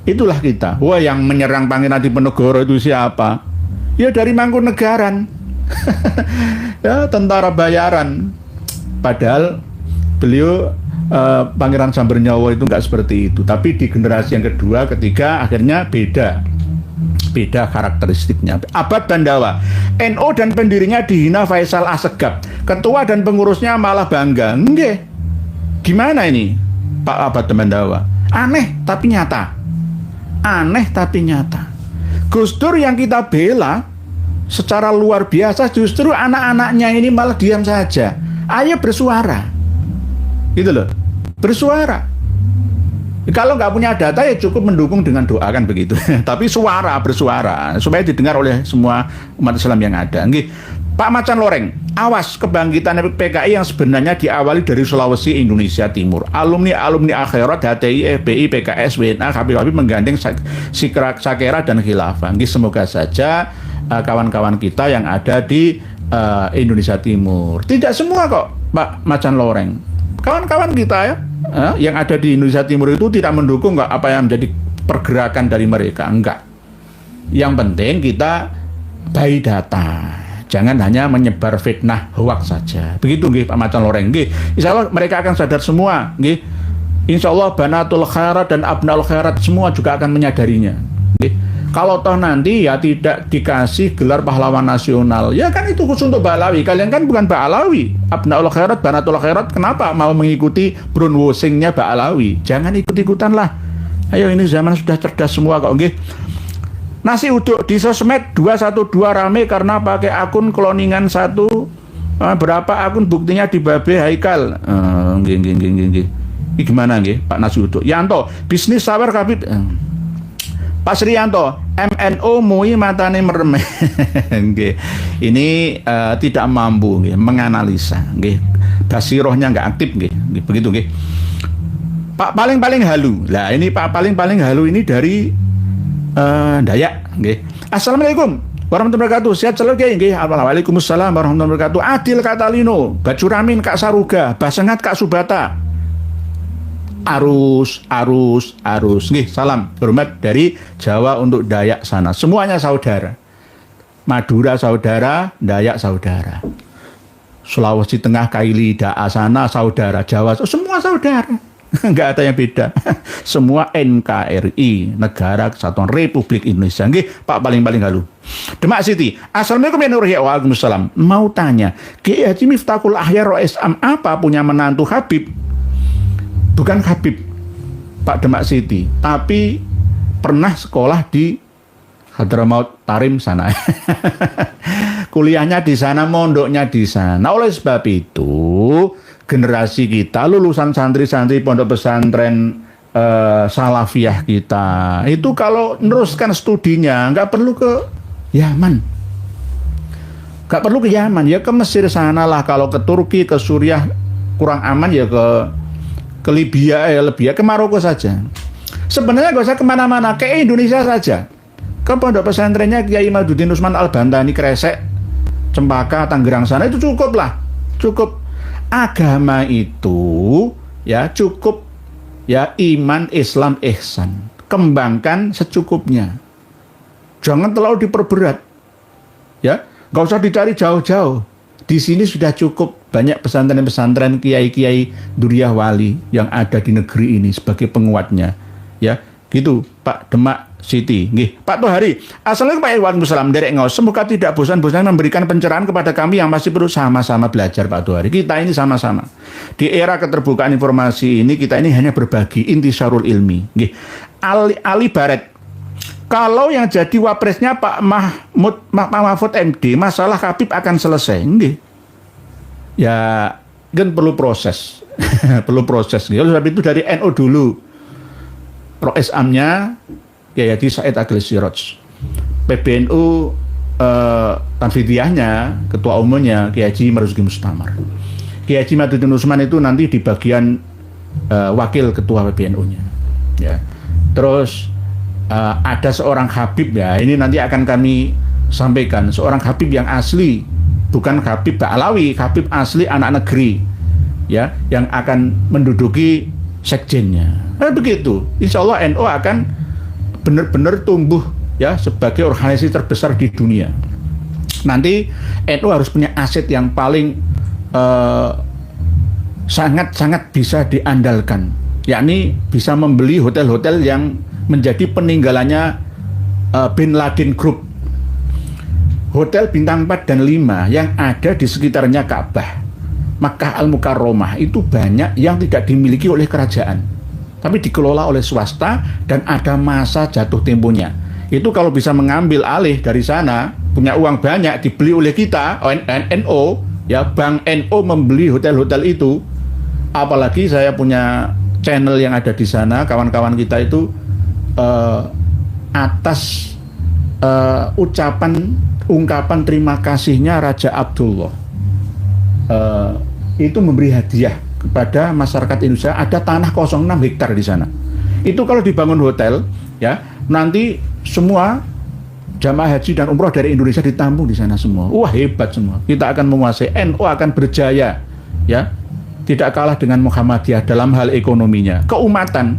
Itulah kita. Wah, yang menyerang Pangeran Diponegoro itu siapa? Ya dari Mangkunegaran. Ya tentara bayaran. Padahal beliau Pangeran Sambernyawa itu nggak seperti itu. Tapi di generasi yang kedua, ketiga akhirnya beda karakteristiknya. Abad Bandawa, NU dan pendirinya dihina Faisal Assegaf, ketua dan pengurusnya malah bangga. Nggih. Gimana ini Pak Abad Bandawa? Aneh tapi nyata. Aneh tapi nyata. Gus Dur yang kita bela secara luar biasa, justru anak-anaknya ini malah diam saja. Ayo bersuara. Gitu loh. Bersuara. Kalau nggak punya data ya cukup mendukung dengan doa kan begitu. Tapi bersuara supaya didengar oleh semua umat Islam yang ada. Nggih. Pak Macan Loreng, awas kebangkitan PKI yang sebenarnya diawali dari Sulawesi Indonesia Timur. Alumni akhirat HTI, FBI, PKS, WNA, Habib menggandeng Sakera dan Khilafah. Nggih, semoga saja kawan-kawan kita yang ada di Indonesia Timur. Tidak semua kok, Pak Macan Loreng. Kawan-kawan kita ya, yang ada di Indonesia Timur itu tidak mendukung apa yang menjadi pergerakan dari mereka, enggak. Yang penting kita by data, jangan hanya menyebar fitnah hoax saja. Begitu nggih Pak Macan Loreng. Nggih, insyaallah mereka akan sadar semua, nggih. Insyaallah banatul khairat dan abnaul khairat semua juga akan menyadarinya. Nggih. Kalau toh nanti ya tidak dikasih gelar pahlawan nasional, ya kan itu khusus untuk Ba'alawi. Kalian kan bukan Ba'alawi. Abnaul khairat, banatul khairat, kenapa mau mengikuti brainwashingnya Ba'alawi? Jangan ikut-ikutan lah. Ayo, ini zaman sudah cerdas semua kok, nggih. Nasi uduk di sosmed 212 rame karena pakai akun kloningan satu. Berapa akun buktinya di Babe Haikal. Nggih. Ini gimana nggih Pak Nasi uduk? Yanto, bisnis sawer kabit. Pak Sriyanto, MNO MUI matane merem. Ini tidak mampu menganalisa, basirohnya nggak aktif, begitu. Pak paling halu. Lah ini Pak paling halu ini dari Dayak. Assalamualaikum warahmatullahi wabarakatuh. Sehat selalu nggih. Waalaikumsalam warahmatullahi wabarakatuh. Adil Katalino, Bacuramin Kak Saruga, Basengat Kak Subata. arus. Nggih, salam hormat dari Jawa untuk Dayak sana. Semuanya saudara. Madura saudara, Dayak saudara. Sulawesi Tengah, Kaili, Daa sana saudara, Jawa semua saudara. Enggak ada yang beda. Semua NKRI, Negara Kesatuan Republik Indonesia. Nggih, Pak paling-paling halu. Demak Siti. Assalamualaikum warahmatullahi wabarakatuh. Waalaikumsalam. Mau tanya, Kiai Haji Miftahul Ahyar Roisam apa punya menantu Habib? Bukan Habib, Pak Demak Siti, tapi pernah sekolah di Hadramaut Tarim sana. Kuliahnya di sana, mondoknya di sana. Oleh sebab itu, generasi kita, lulusan santri-santri pondok pesantren salafiyah kita, itu kalau meneruskan studinya nggak perlu ke Yaman. Nggak perlu ke Yaman, ya ke Mesir sana lah. Kalau ke Turki, ke Suriah kurang aman ya ke Libya, lebih ya ke Maroko saja. Sebenarnya nggak usah kemana-mana, ke Indonesia saja. Ke pondok pesantrennya Kiai Madudin Usman Al-Bantani, Kresek, Cempaka, Tangerang sana itu cukup lah. Cukup. Agama itu ya cukup ya iman, Islam, ihsan. Kembangkan secukupnya. Jangan terlalu diperberat. Ya, nggak usah dicari jauh-jauh. Di sini sudah cukup banyak pesantren-pesantren kiai-kiai Duriyah Wali yang ada di negeri ini sebagai penguatnya. Ya, gitu Pak Demak Siti. Nggih, Pak Tohari. Assalamualaikum warahmatullahi wabarakatuh. Semoga tidak bosan-bosan memberikan pencerahan kepada kami yang masih perlu sama-sama belajar, Pak Tohari. Kita ini sama-sama. Di era keterbukaan informasi ini, kita ini hanya berbagi intisarul ilmi. Nggih. Ali Baret. Kalau yang jadi wapresnya Pak Mahfud MD, masalah Habib akan selesai. Nggih. Ya, kan perlu proses. Perlu proses. Oleh sebab itu dari NU dulu. Pro-Islamnya Kiai Haji Said Agil Siraj. PBNU Tanfidiyahnya, ketua umumnya Kiai Haji Marzuki Mustamar. Kiai Haji Madudin Usman itu nanti di bagian wakil ketua PBNU-nya. Ya. Terus ada seorang Habib ya, ini nanti akan kami sampaikan, seorang Habib yang asli, bukan Habib Ba'alawi, Habib asli anak negeri, ya, yang akan menduduki sekjennya. Nah, begitu, insya Allah NU akan benar-benar tumbuh ya sebagai organisasi terbesar di dunia. Nanti NU harus punya aset yang paling sangat-sangat bisa diandalkan, yakni bisa membeli hotel-hotel yang menjadi peninggalannya Bin Laden Group. Hotel bintang 4 dan 5 yang ada di sekitarnya Ka'bah, Makkah Al-Mukarramah itu banyak yang tidak dimiliki oleh kerajaan, tapi dikelola oleh swasta dan ada masa jatuh temponya. Itu kalau bisa mengambil alih dari sana, punya uang banyak, dibeli oleh kita, NU, ya Bank NU membeli hotel-hotel itu. Apalagi saya punya channel yang ada di sana, kawan-kawan kita itu atas ungkapan terima kasihnya Raja Abdullah itu memberi hadiah kepada masyarakat Indonesia. Ada tanah 06 hektar di sana. Itu kalau dibangun hotel, ya nanti semua jamaah haji dan umroh dari Indonesia ditampung di sana semua. Wah, hebat semua. Kita akan menguasai, NU akan berjaya, ya. Tidak kalah dengan Muhammadiyah dalam hal ekonominya. Keumatan,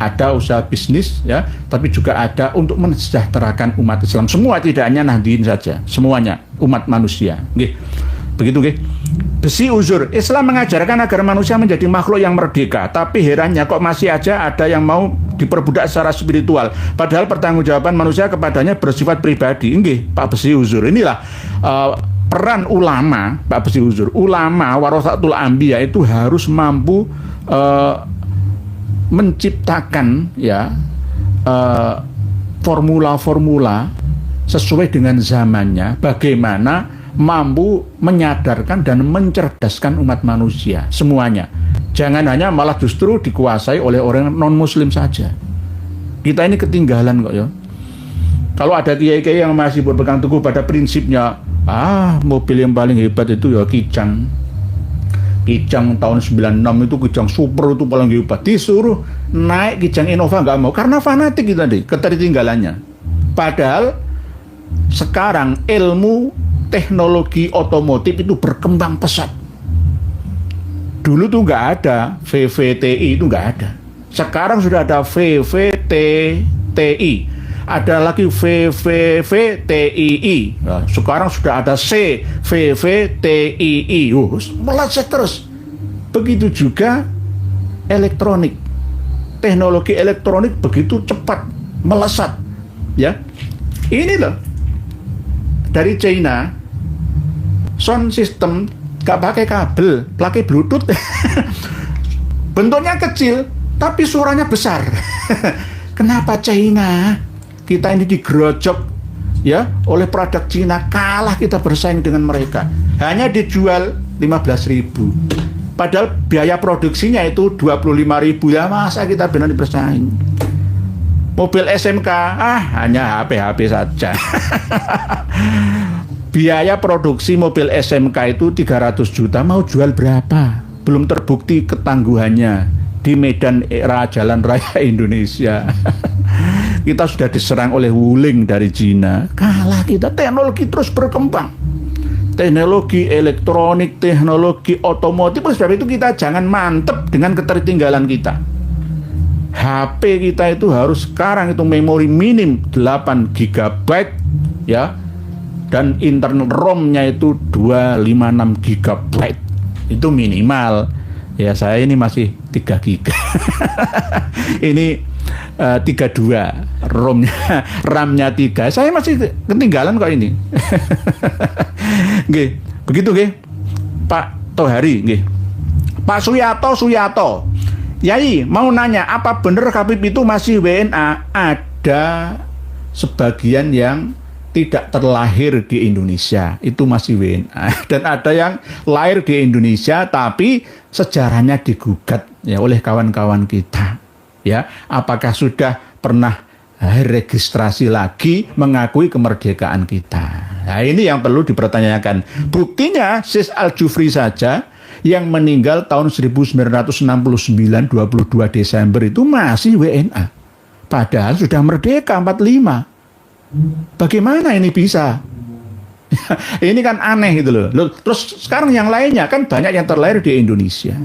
ada usaha bisnis, ya, tapi juga ada untuk mensejahterakan umat Islam. Semua, tidak hanya Nahdien saja, semuanya umat manusia. Nggih. Begitu nggih. Besi uzur, Islam mengajarkan agar manusia menjadi makhluk yang merdeka, tapi herannya kok masih aja ada yang mau diperbudak secara spiritual, padahal pertanggungjawaban manusia kepadanya bersifat pribadi. Nggih, Pak Besi uzur. Inilah peran ulama, Pak Besi uzur. Ulama warasatul anbiya itu harus mampu menciptakan ya formula-formula sesuai dengan zamannya, bagaimana mampu menyadarkan dan mencerdaskan umat manusia semuanya. Jangan hanya malah justru dikuasai oleh orang non-muslim saja. Kita ini ketinggalan kok ya. Kalau ada kiai-kiai yang masih berpegang teguh pada prinsipnya, mobil yang paling hebat itu ya Kijang. Kijang tahun 96 itu Kijang super itu paling hebat. Disuruh naik Kijang Innova nggak mau karena fanatik kita deh, ketertinggalannya. Padahal sekarang ilmu teknologi otomotif itu berkembang pesat. Dulu tuh nggak ada, VVTI itu nggak ada. Sekarang sudah ada VVTTI, ada lagi VVVTII. Nah, sekarang sudah ada CVVTII. Meleset terus. Begitu juga elektronik. Teknologi elektronik begitu cepat melesat, ya. Ini loh dari China, sound system gak pakai kabel, pakai Bluetooth. Bentuknya kecil, tapi suaranya besar. Kenapa China? Kita ini digerojok ya oleh produk Cina, kalah kita bersaing dengan mereka. Hanya dijual 15.000. Padahal biaya produksinya itu 25.000. Ya masa kita benar bersaing? Mobil SMK, hanya HP-HP saja. Biaya produksi mobil SMK itu 300 juta, mau jual berapa? Belum terbukti ketangguhannya di medan era jalan raya Indonesia. Kita sudah diserang oleh Wuling dari Cina. Kalah kita, teknologi terus berkembang. Teknologi elektronik, teknologi otomotif, sebab itu kita jangan mantep dengan ketertinggalan kita. HP kita itu harus sekarang itu memori minim 8 GB ya, dan internal ROM-nya itu 256 GB. Itu minimal. Ya saya ini masih 3 GB. Ini 32 RAM-nya 3. Saya masih ketinggalan kok ini. Nggih, begitu nggih. Pak Tohari nggih. Pak Suyato. Yai, mau nanya, apa benar Habib itu masih WNA? Ada sebagian yang tidak terlahir di Indonesia, itu masih WNA. Dan ada yang lahir di Indonesia tapi sejarahnya digugat ya oleh kawan-kawan kita. Ya, apakah sudah pernah registrasi lagi mengakui kemerdekaan kita? Nah, ini yang perlu dipertanyakan. Buktinya Sis Al-Jufri saja yang meninggal tahun 1969 22 Desember itu masih WNA. Padahal sudah merdeka 45. Bagaimana ini bisa? Ini kan aneh gitu loh. Terus sekarang yang lainnya kan banyak yang terlahir di Indonesia.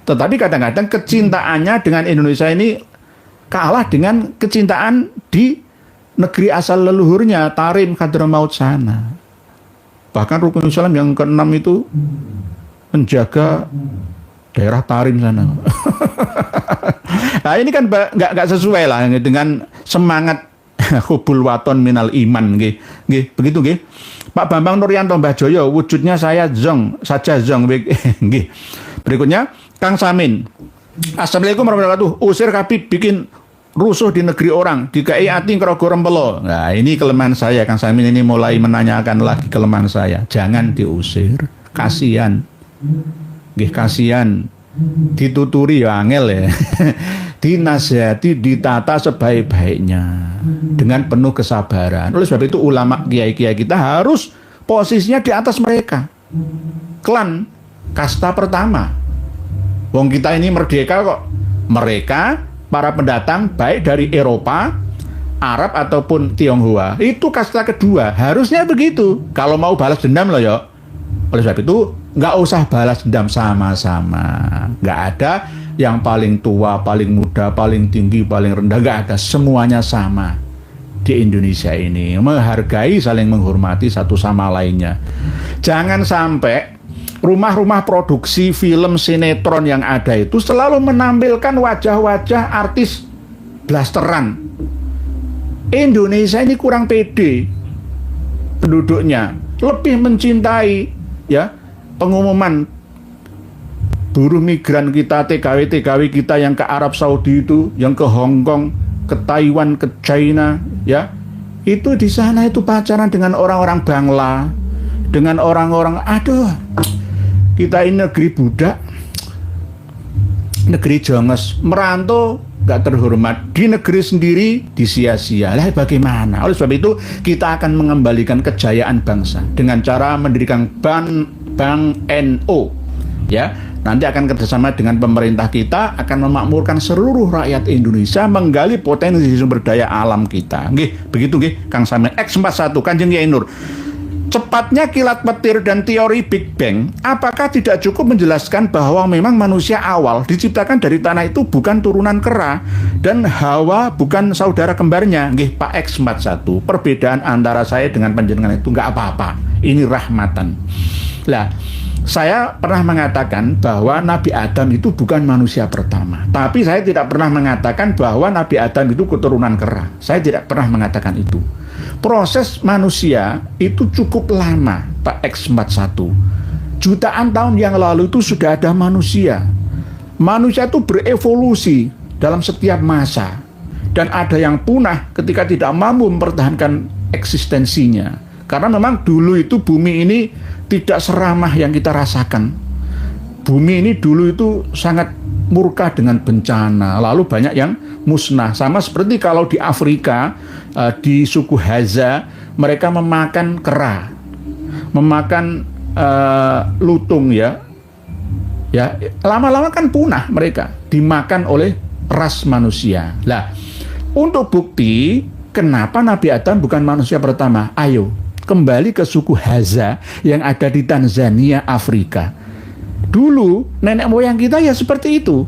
Tetapi kadang-kadang kecintaannya dengan Indonesia ini kalah dengan kecintaan di negeri asal leluhurnya, Tarim Hadramaut sana. Bahkan Rukun Islam yang ke-6 itu menjaga daerah Tarim sana. Nah ini kan nggak sesuai lah dengan semangat hubul waton minal iman, nggih. Begitu nggih. Pak Bambang Nuryanto Mbah Joyo, wujudnya saya zong saja zong, nggih. Berikutnya Kang Samin. Assalamualaikum warahmatullahi wabarakatuh. Usir Habib bikin rusuh di negeri orang, dikai ati kerogo rempelo. Nah, ini kelemahan saya. Kang Samin ini mulai menanyakan lagi kelemahan saya. Jangan diusir, kasihan. Nggih, kasihan. Dituturi ya angel ya. Dinasihati, ditata sebaik-baiknya dengan penuh kesabaran. Oleh sebab itu ulama kiai-kiai kita harus posisinya di atas mereka. Klan kasta pertama. Wong kita ini merdeka kok. Mereka para pendatang baik dari Eropa, Arab ataupun Tionghoa, itu kasta kedua. Harusnya begitu. Kalau mau balas dendam loh ya. Oleh sebab itu nggak usah balas dendam, sama-sama. Nggak ada yang paling tua, paling muda, paling tinggi, paling rendah. Nggak ada. Semuanya sama di Indonesia ini. Menghargai, saling menghormati satu sama lainnya. Jangan sampai rumah-rumah produksi film sinetron yang ada itu selalu menampilkan wajah-wajah artis blasteran. Indonesia ini kurang pede penduduknya, lebih mencintai ya pengumuman buruh migran kita, TKW kita yang ke Arab Saudi itu, yang ke Hong Kong, ke Taiwan, ke China, ya itu di sana itu pacaran dengan orang-orang Bangla, dengan orang-orang, aduh. Kita ini negeri budak, negeri jonges, merantau gak terhormat, di negeri sendiri disia-sia. Lah bagaimana? Oleh sebab itu kita akan mengembalikan kejayaan bangsa dengan cara mendirikan Bank NO. Ya, nanti akan kerjasama dengan pemerintah kita, akan memakmurkan seluruh rakyat Indonesia, menggali potensi sumber daya alam kita. Nggih, begitu nggih, Kang Samin X41 Kanjeng Yai Nur. cepatnya kilat petir dan teori Big Bang, apakah tidak cukup menjelaskan bahwa memang manusia awal diciptakan dari tanah itu bukan turunan kera dan Hawa bukan saudara kembarnya? Nggih Pak X41, perbedaan antara saya dengan panjenengan itu nggak apa-apa. Ini rahmatan. Lah, saya pernah mengatakan bahwa Nabi Adam itu bukan manusia pertama. Tapi saya tidak pernah mengatakan bahwa Nabi Adam itu keturunan kera. Saya tidak pernah mengatakan itu. Proses manusia itu cukup lama, Pak X41. Jutaan tahun yang lalu itu sudah ada manusia. Manusia itu berevolusi dalam setiap masa. Dan ada yang punah ketika tidak mampu mempertahankan eksistensinya. Karena memang dulu itu bumi ini tidak seramah yang kita rasakan. Bumi ini dulu itu sangat murka dengan bencana, lalu banyak yang musnah. Sama seperti kalau di Afrika, di suku Haza, mereka memakan kera, memakan lutung ya. Ya, lama-lama kan punah mereka, dimakan oleh ras manusia. Lah, untuk bukti kenapa Nabi Adam bukan manusia pertama, ayo kembali ke suku Haza yang ada di Tanzania, Afrika. Dulu nenek moyang kita ya seperti itu,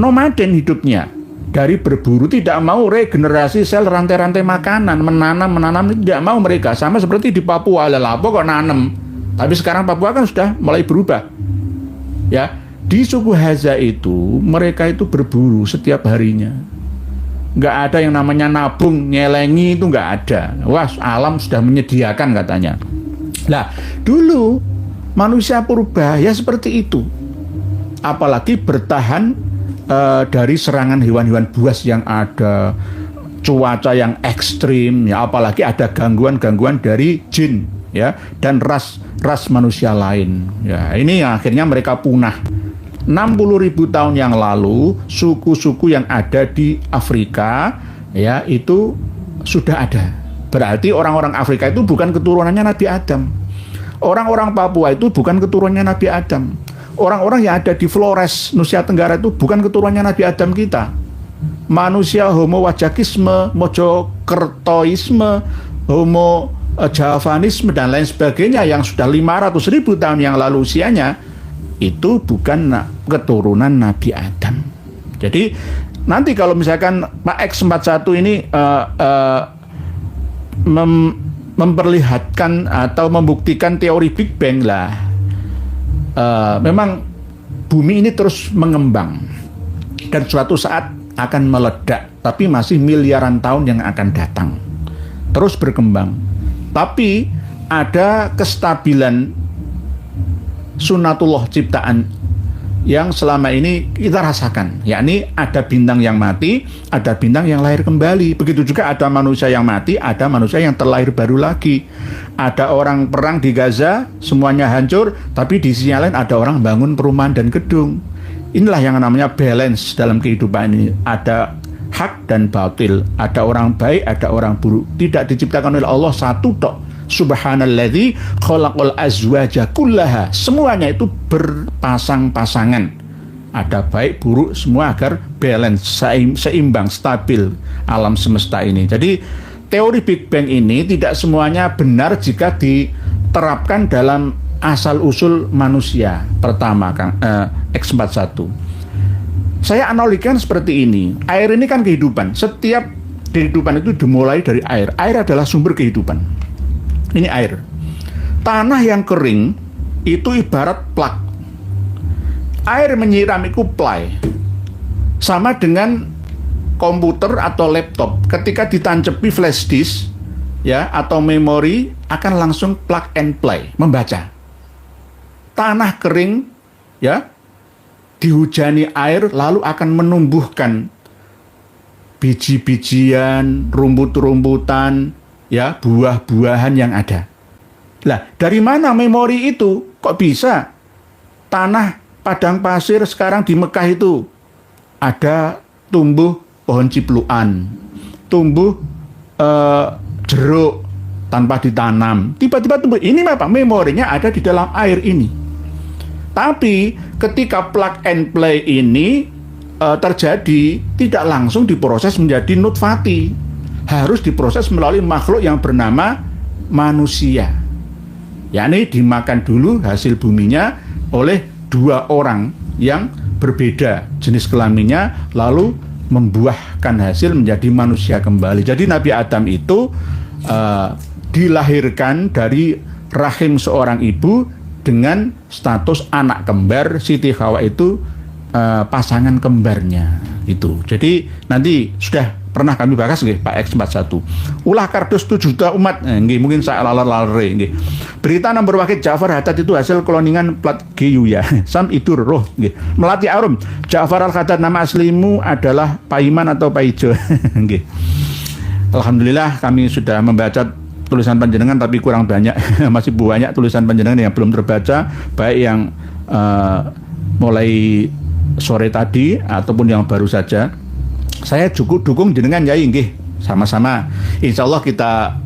nomaden hidupnya, dari berburu, tidak mau regenerasi sel rantai-rantai makanan, menanam tidak mau mereka. Sama seperti di Papua, Lapo kok nanam, tapi sekarang Papua kan sudah mulai berubah. Ya, di suku Haza itu mereka itu berburu setiap harinya. Nggak ada yang namanya nabung, nyelengi, itu nggak ada. Wah, alam sudah menyediakan katanya. Nah, dulu manusia purba ya seperti itu. Apalagi bertahan dari serangan hewan-hewan buas yang ada, cuaca yang ekstrim, ya, apalagi ada gangguan-gangguan dari jin, ya, dan ras manusia lain. Ya, ini akhirnya mereka punah. 60.000 tahun yang lalu, suku-suku yang ada di Afrika, ya, itu sudah ada. Berarti orang-orang Afrika itu bukan keturunannya Nabi Adam. Orang-orang Papua itu bukan keturunannya Nabi Adam. Orang-orang yang ada di Flores, Nusa Tenggara itu bukan keturunannya Nabi Adam kita. Manusia Homo wajakisme, Mojokertoisme, Homo javanisme, dan lain sebagainya yang sudah 500.000 tahun yang lalu usianya, itu bukan keturunan Nabi Adam. Jadi nanti kalau misalkan Pak X41 ini memperlihatkan atau membuktikan teori Big Bang lah, memang bumi ini terus mengembang dan suatu saat akan meledak, tapi masih miliaran tahun yang akan datang, terus berkembang. Tapi ada kestabilan sunatullah ciptaan yang selama ini kita rasakan, yakni ada bintang yang mati, ada bintang yang lahir kembali. Begitu juga ada manusia yang mati, ada manusia yang terlahir baru lagi. Ada orang perang di Gaza, semuanya hancur, tapi di sisi lain ada orang bangun perumahan dan gedung. Inilah yang namanya balance dalam kehidupan ini. Ada hak dan batil, ada orang baik, ada orang buruk. Tidak diciptakan oleh Allah satu tok. Subhanalladzi khalaqal azwaja kullaha. Semuanya itu berpasang-pasangan. Ada baik, buruk, semua agar balance, seimbang, stabil alam semesta ini. Jadi teori Big Bang ini tidak semuanya benar jika diterapkan dalam asal-usul manusia. Pertama, X41. Saya analogikan seperti ini. Air ini kan kehidupan. Setiap kehidupan itu dimulai dari air. Air adalah sumber kehidupan. Ini air. Tanah yang kering itu ibarat plak. Air menyiram itu play. Sama dengan komputer atau laptop. Ketika ditancepi flash disk, ya, atau memori, akan langsung plug and play, membaca. Tanah kering, ya, dihujani air, lalu akan menumbuhkan biji-bijian, rumput-rumputan, ya, buah-buahan yang ada. Lah, dari mana memori itu? Kok bisa tanah padang pasir sekarang di Mekah itu ada tumbuh pohon cipluan, tumbuh jeruk tanpa ditanam, tiba-tiba tumbuh. Ini apa? Memorinya ada di dalam air ini. Tapi ketika plug and play ini terjadi, tidak langsung diproses menjadi nutfati. Harus diproses melalui makhluk yang bernama manusia. yakni dimakan dulu hasil buminya oleh dua orang yang berbeda jenis kelaminnya, lalu membuahkan hasil menjadi manusia kembali. Jadi Nabi Adam itu dilahirkan dari rahim seorang ibu dengan status anak kembar. Siti Hawa itu pasangan kembarnya itu. Jadi nanti sudah pernah kami bahas nggih Pak X41. Ulah kardus 7 juta umat. Nggih mungkin saya lalar-lalare nggih. Berita nomor wakil Ja'far Haddad itu hasil kloningan plat GU ya. Sam Idur Roh nggih. Melati Arum, Ja'far Al-Haddad nama aslimu adalah Paiman atau Paijo? Nggih. Alhamdulillah kami sudah membaca tulisan panjenengan tapi kurang banyak. Masih banyak tulisan panjenengan yang belum terbaca, baik yang mulai sore tadi ataupun yang baru saja. Saya cukup dukung jenengan Yai nggih, sama-sama. Insya Allah kita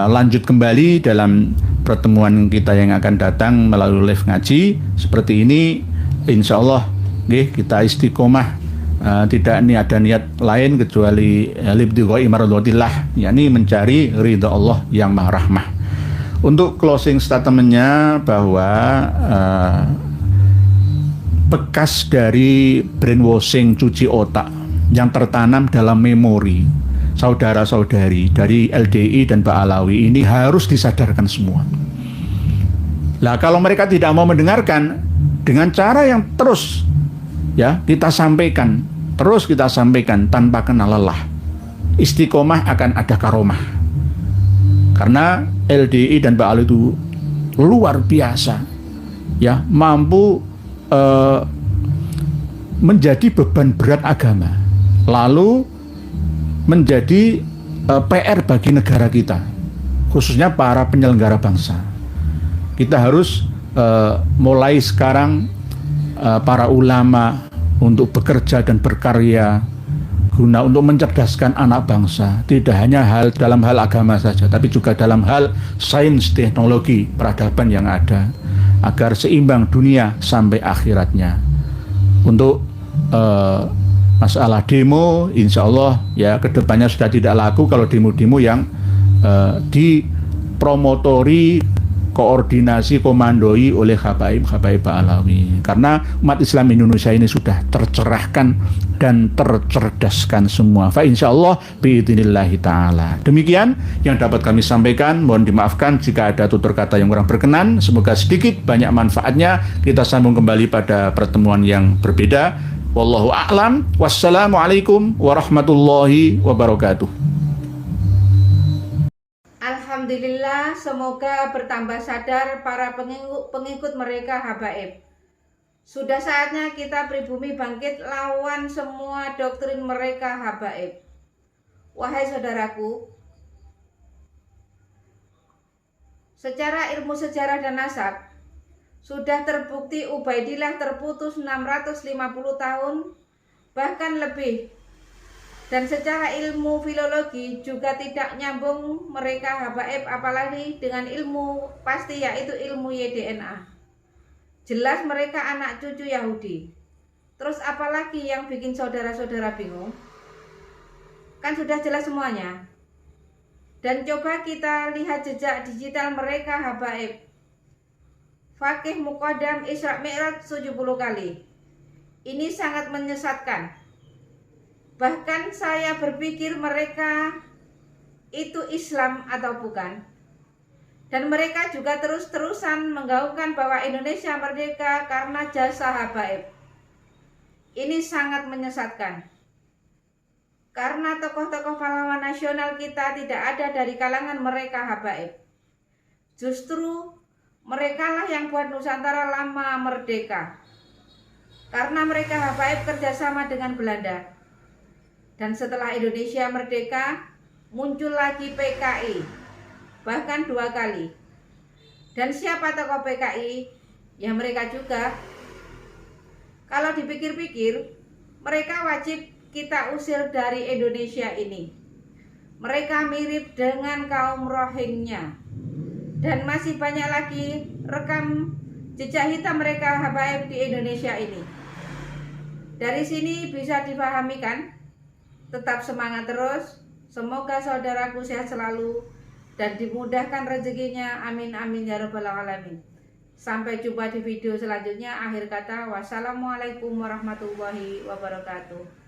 lanjut kembali dalam pertemuan kita yang akan datang melalui live ngaji seperti ini. Insya Allah nggih kita istiqomah, tidak ada niat lain kecuali libtigha'i mardatillah, yakni mencari ridha Allah yang Maha Rahmah. Untuk closing statementnya bahwa bekas dari brainwashing cuci otak yang tertanam dalam memori saudara-saudari dari LDI dan Pak Alawi ini harus disadarkan semua. Lah kalau mereka tidak mau mendengarkan, dengan cara yang terus ya kita sampaikan, terus kita sampaikan tanpa kenal lelah, istiqomah akan ada karomah. Karena LDI dan Pak Alawi itu luar biasa, ya mampu menjadi beban berat agama, lalu menjadi PR bagi negara kita, khususnya para penyelenggara bangsa. Kita harus mulai sekarang para ulama untuk bekerja dan berkarya guna untuk mencerdaskan anak bangsa, tidak hanya dalam hal agama saja, tapi juga dalam hal sains, teknologi, peradaban yang ada, agar seimbang dunia sampai akhiratnya. Untuk masalah demo, insya Allah ya kedepannya sudah tidak laku kalau demo-demo yang dipromotori, koordinasi, komandoi oleh Habaib Pak Alawi. Karena umat Islam Indonesia ini sudah tercerahkan dan tercerdaskan semua. Fa insya Allah biidznillahi ta'ala. Demikian yang dapat kami sampaikan. Mohon dimaafkan jika ada tutur kata yang kurang berkenan. Semoga sedikit banyak manfaatnya. Kita sambung kembali pada pertemuan yang berbeda. Wallahu a'lam. Wassalamualaikum warahmatullahi wabarakatuh. Alhamdulillah, semoga bertambah sadar para pengikut mereka Habaib. Sudah saatnya kita pribumi bangkit lawan semua doktrin mereka Habaib. Wahai saudaraku, secara ilmu sejarah dan nasab, sudah terbukti Ubaidillah terputus 650 tahun, bahkan lebih. Dan secara ilmu filologi juga tidak nyambung mereka Habaib, apalagi dengan ilmu pasti yaitu ilmu YDNA. Jelas mereka anak cucu Yahudi. Terus apalagi yang bikin saudara-saudara bingung? Kan sudah jelas semuanya. Dan coba kita lihat jejak digital mereka Habaib. Fakih Muqaddam Isra Mi'raj 70 kali. Ini sangat menyesatkan. Bahkan saya berpikir mereka itu Islam atau bukan. Dan mereka juga terus-terusan menggaungkan bahwa Indonesia merdeka karena jasa Habaib. Ini sangat menyesatkan. Karena tokoh-tokoh pahlawan nasional kita tidak ada dari kalangan mereka Habaib. Justru merekalah yang buat Nusantara lama merdeka. Karena mereka Habaib kerjasama dengan Belanda. Dan setelah Indonesia merdeka, muncul lagi PKI, bahkan 2 kali. Dan siapa tokoh PKI? Ya mereka juga. Kalau dipikir-pikir, mereka wajib kita usir dari Indonesia ini. Mereka mirip dengan kaum Rohingya. Dan masih banyak lagi rekam jejak hitam mereka Habaib di Indonesia ini. Dari sini bisa dipahami kan? Tetap semangat terus. Semoga saudaraku sehat selalu. dan dimudahkan rezekinya. Amin amin ya rabbal alamin. Sampai jumpa di video selanjutnya. Akhir kata, wassalamualaikum warahmatullahi wabarakatuh.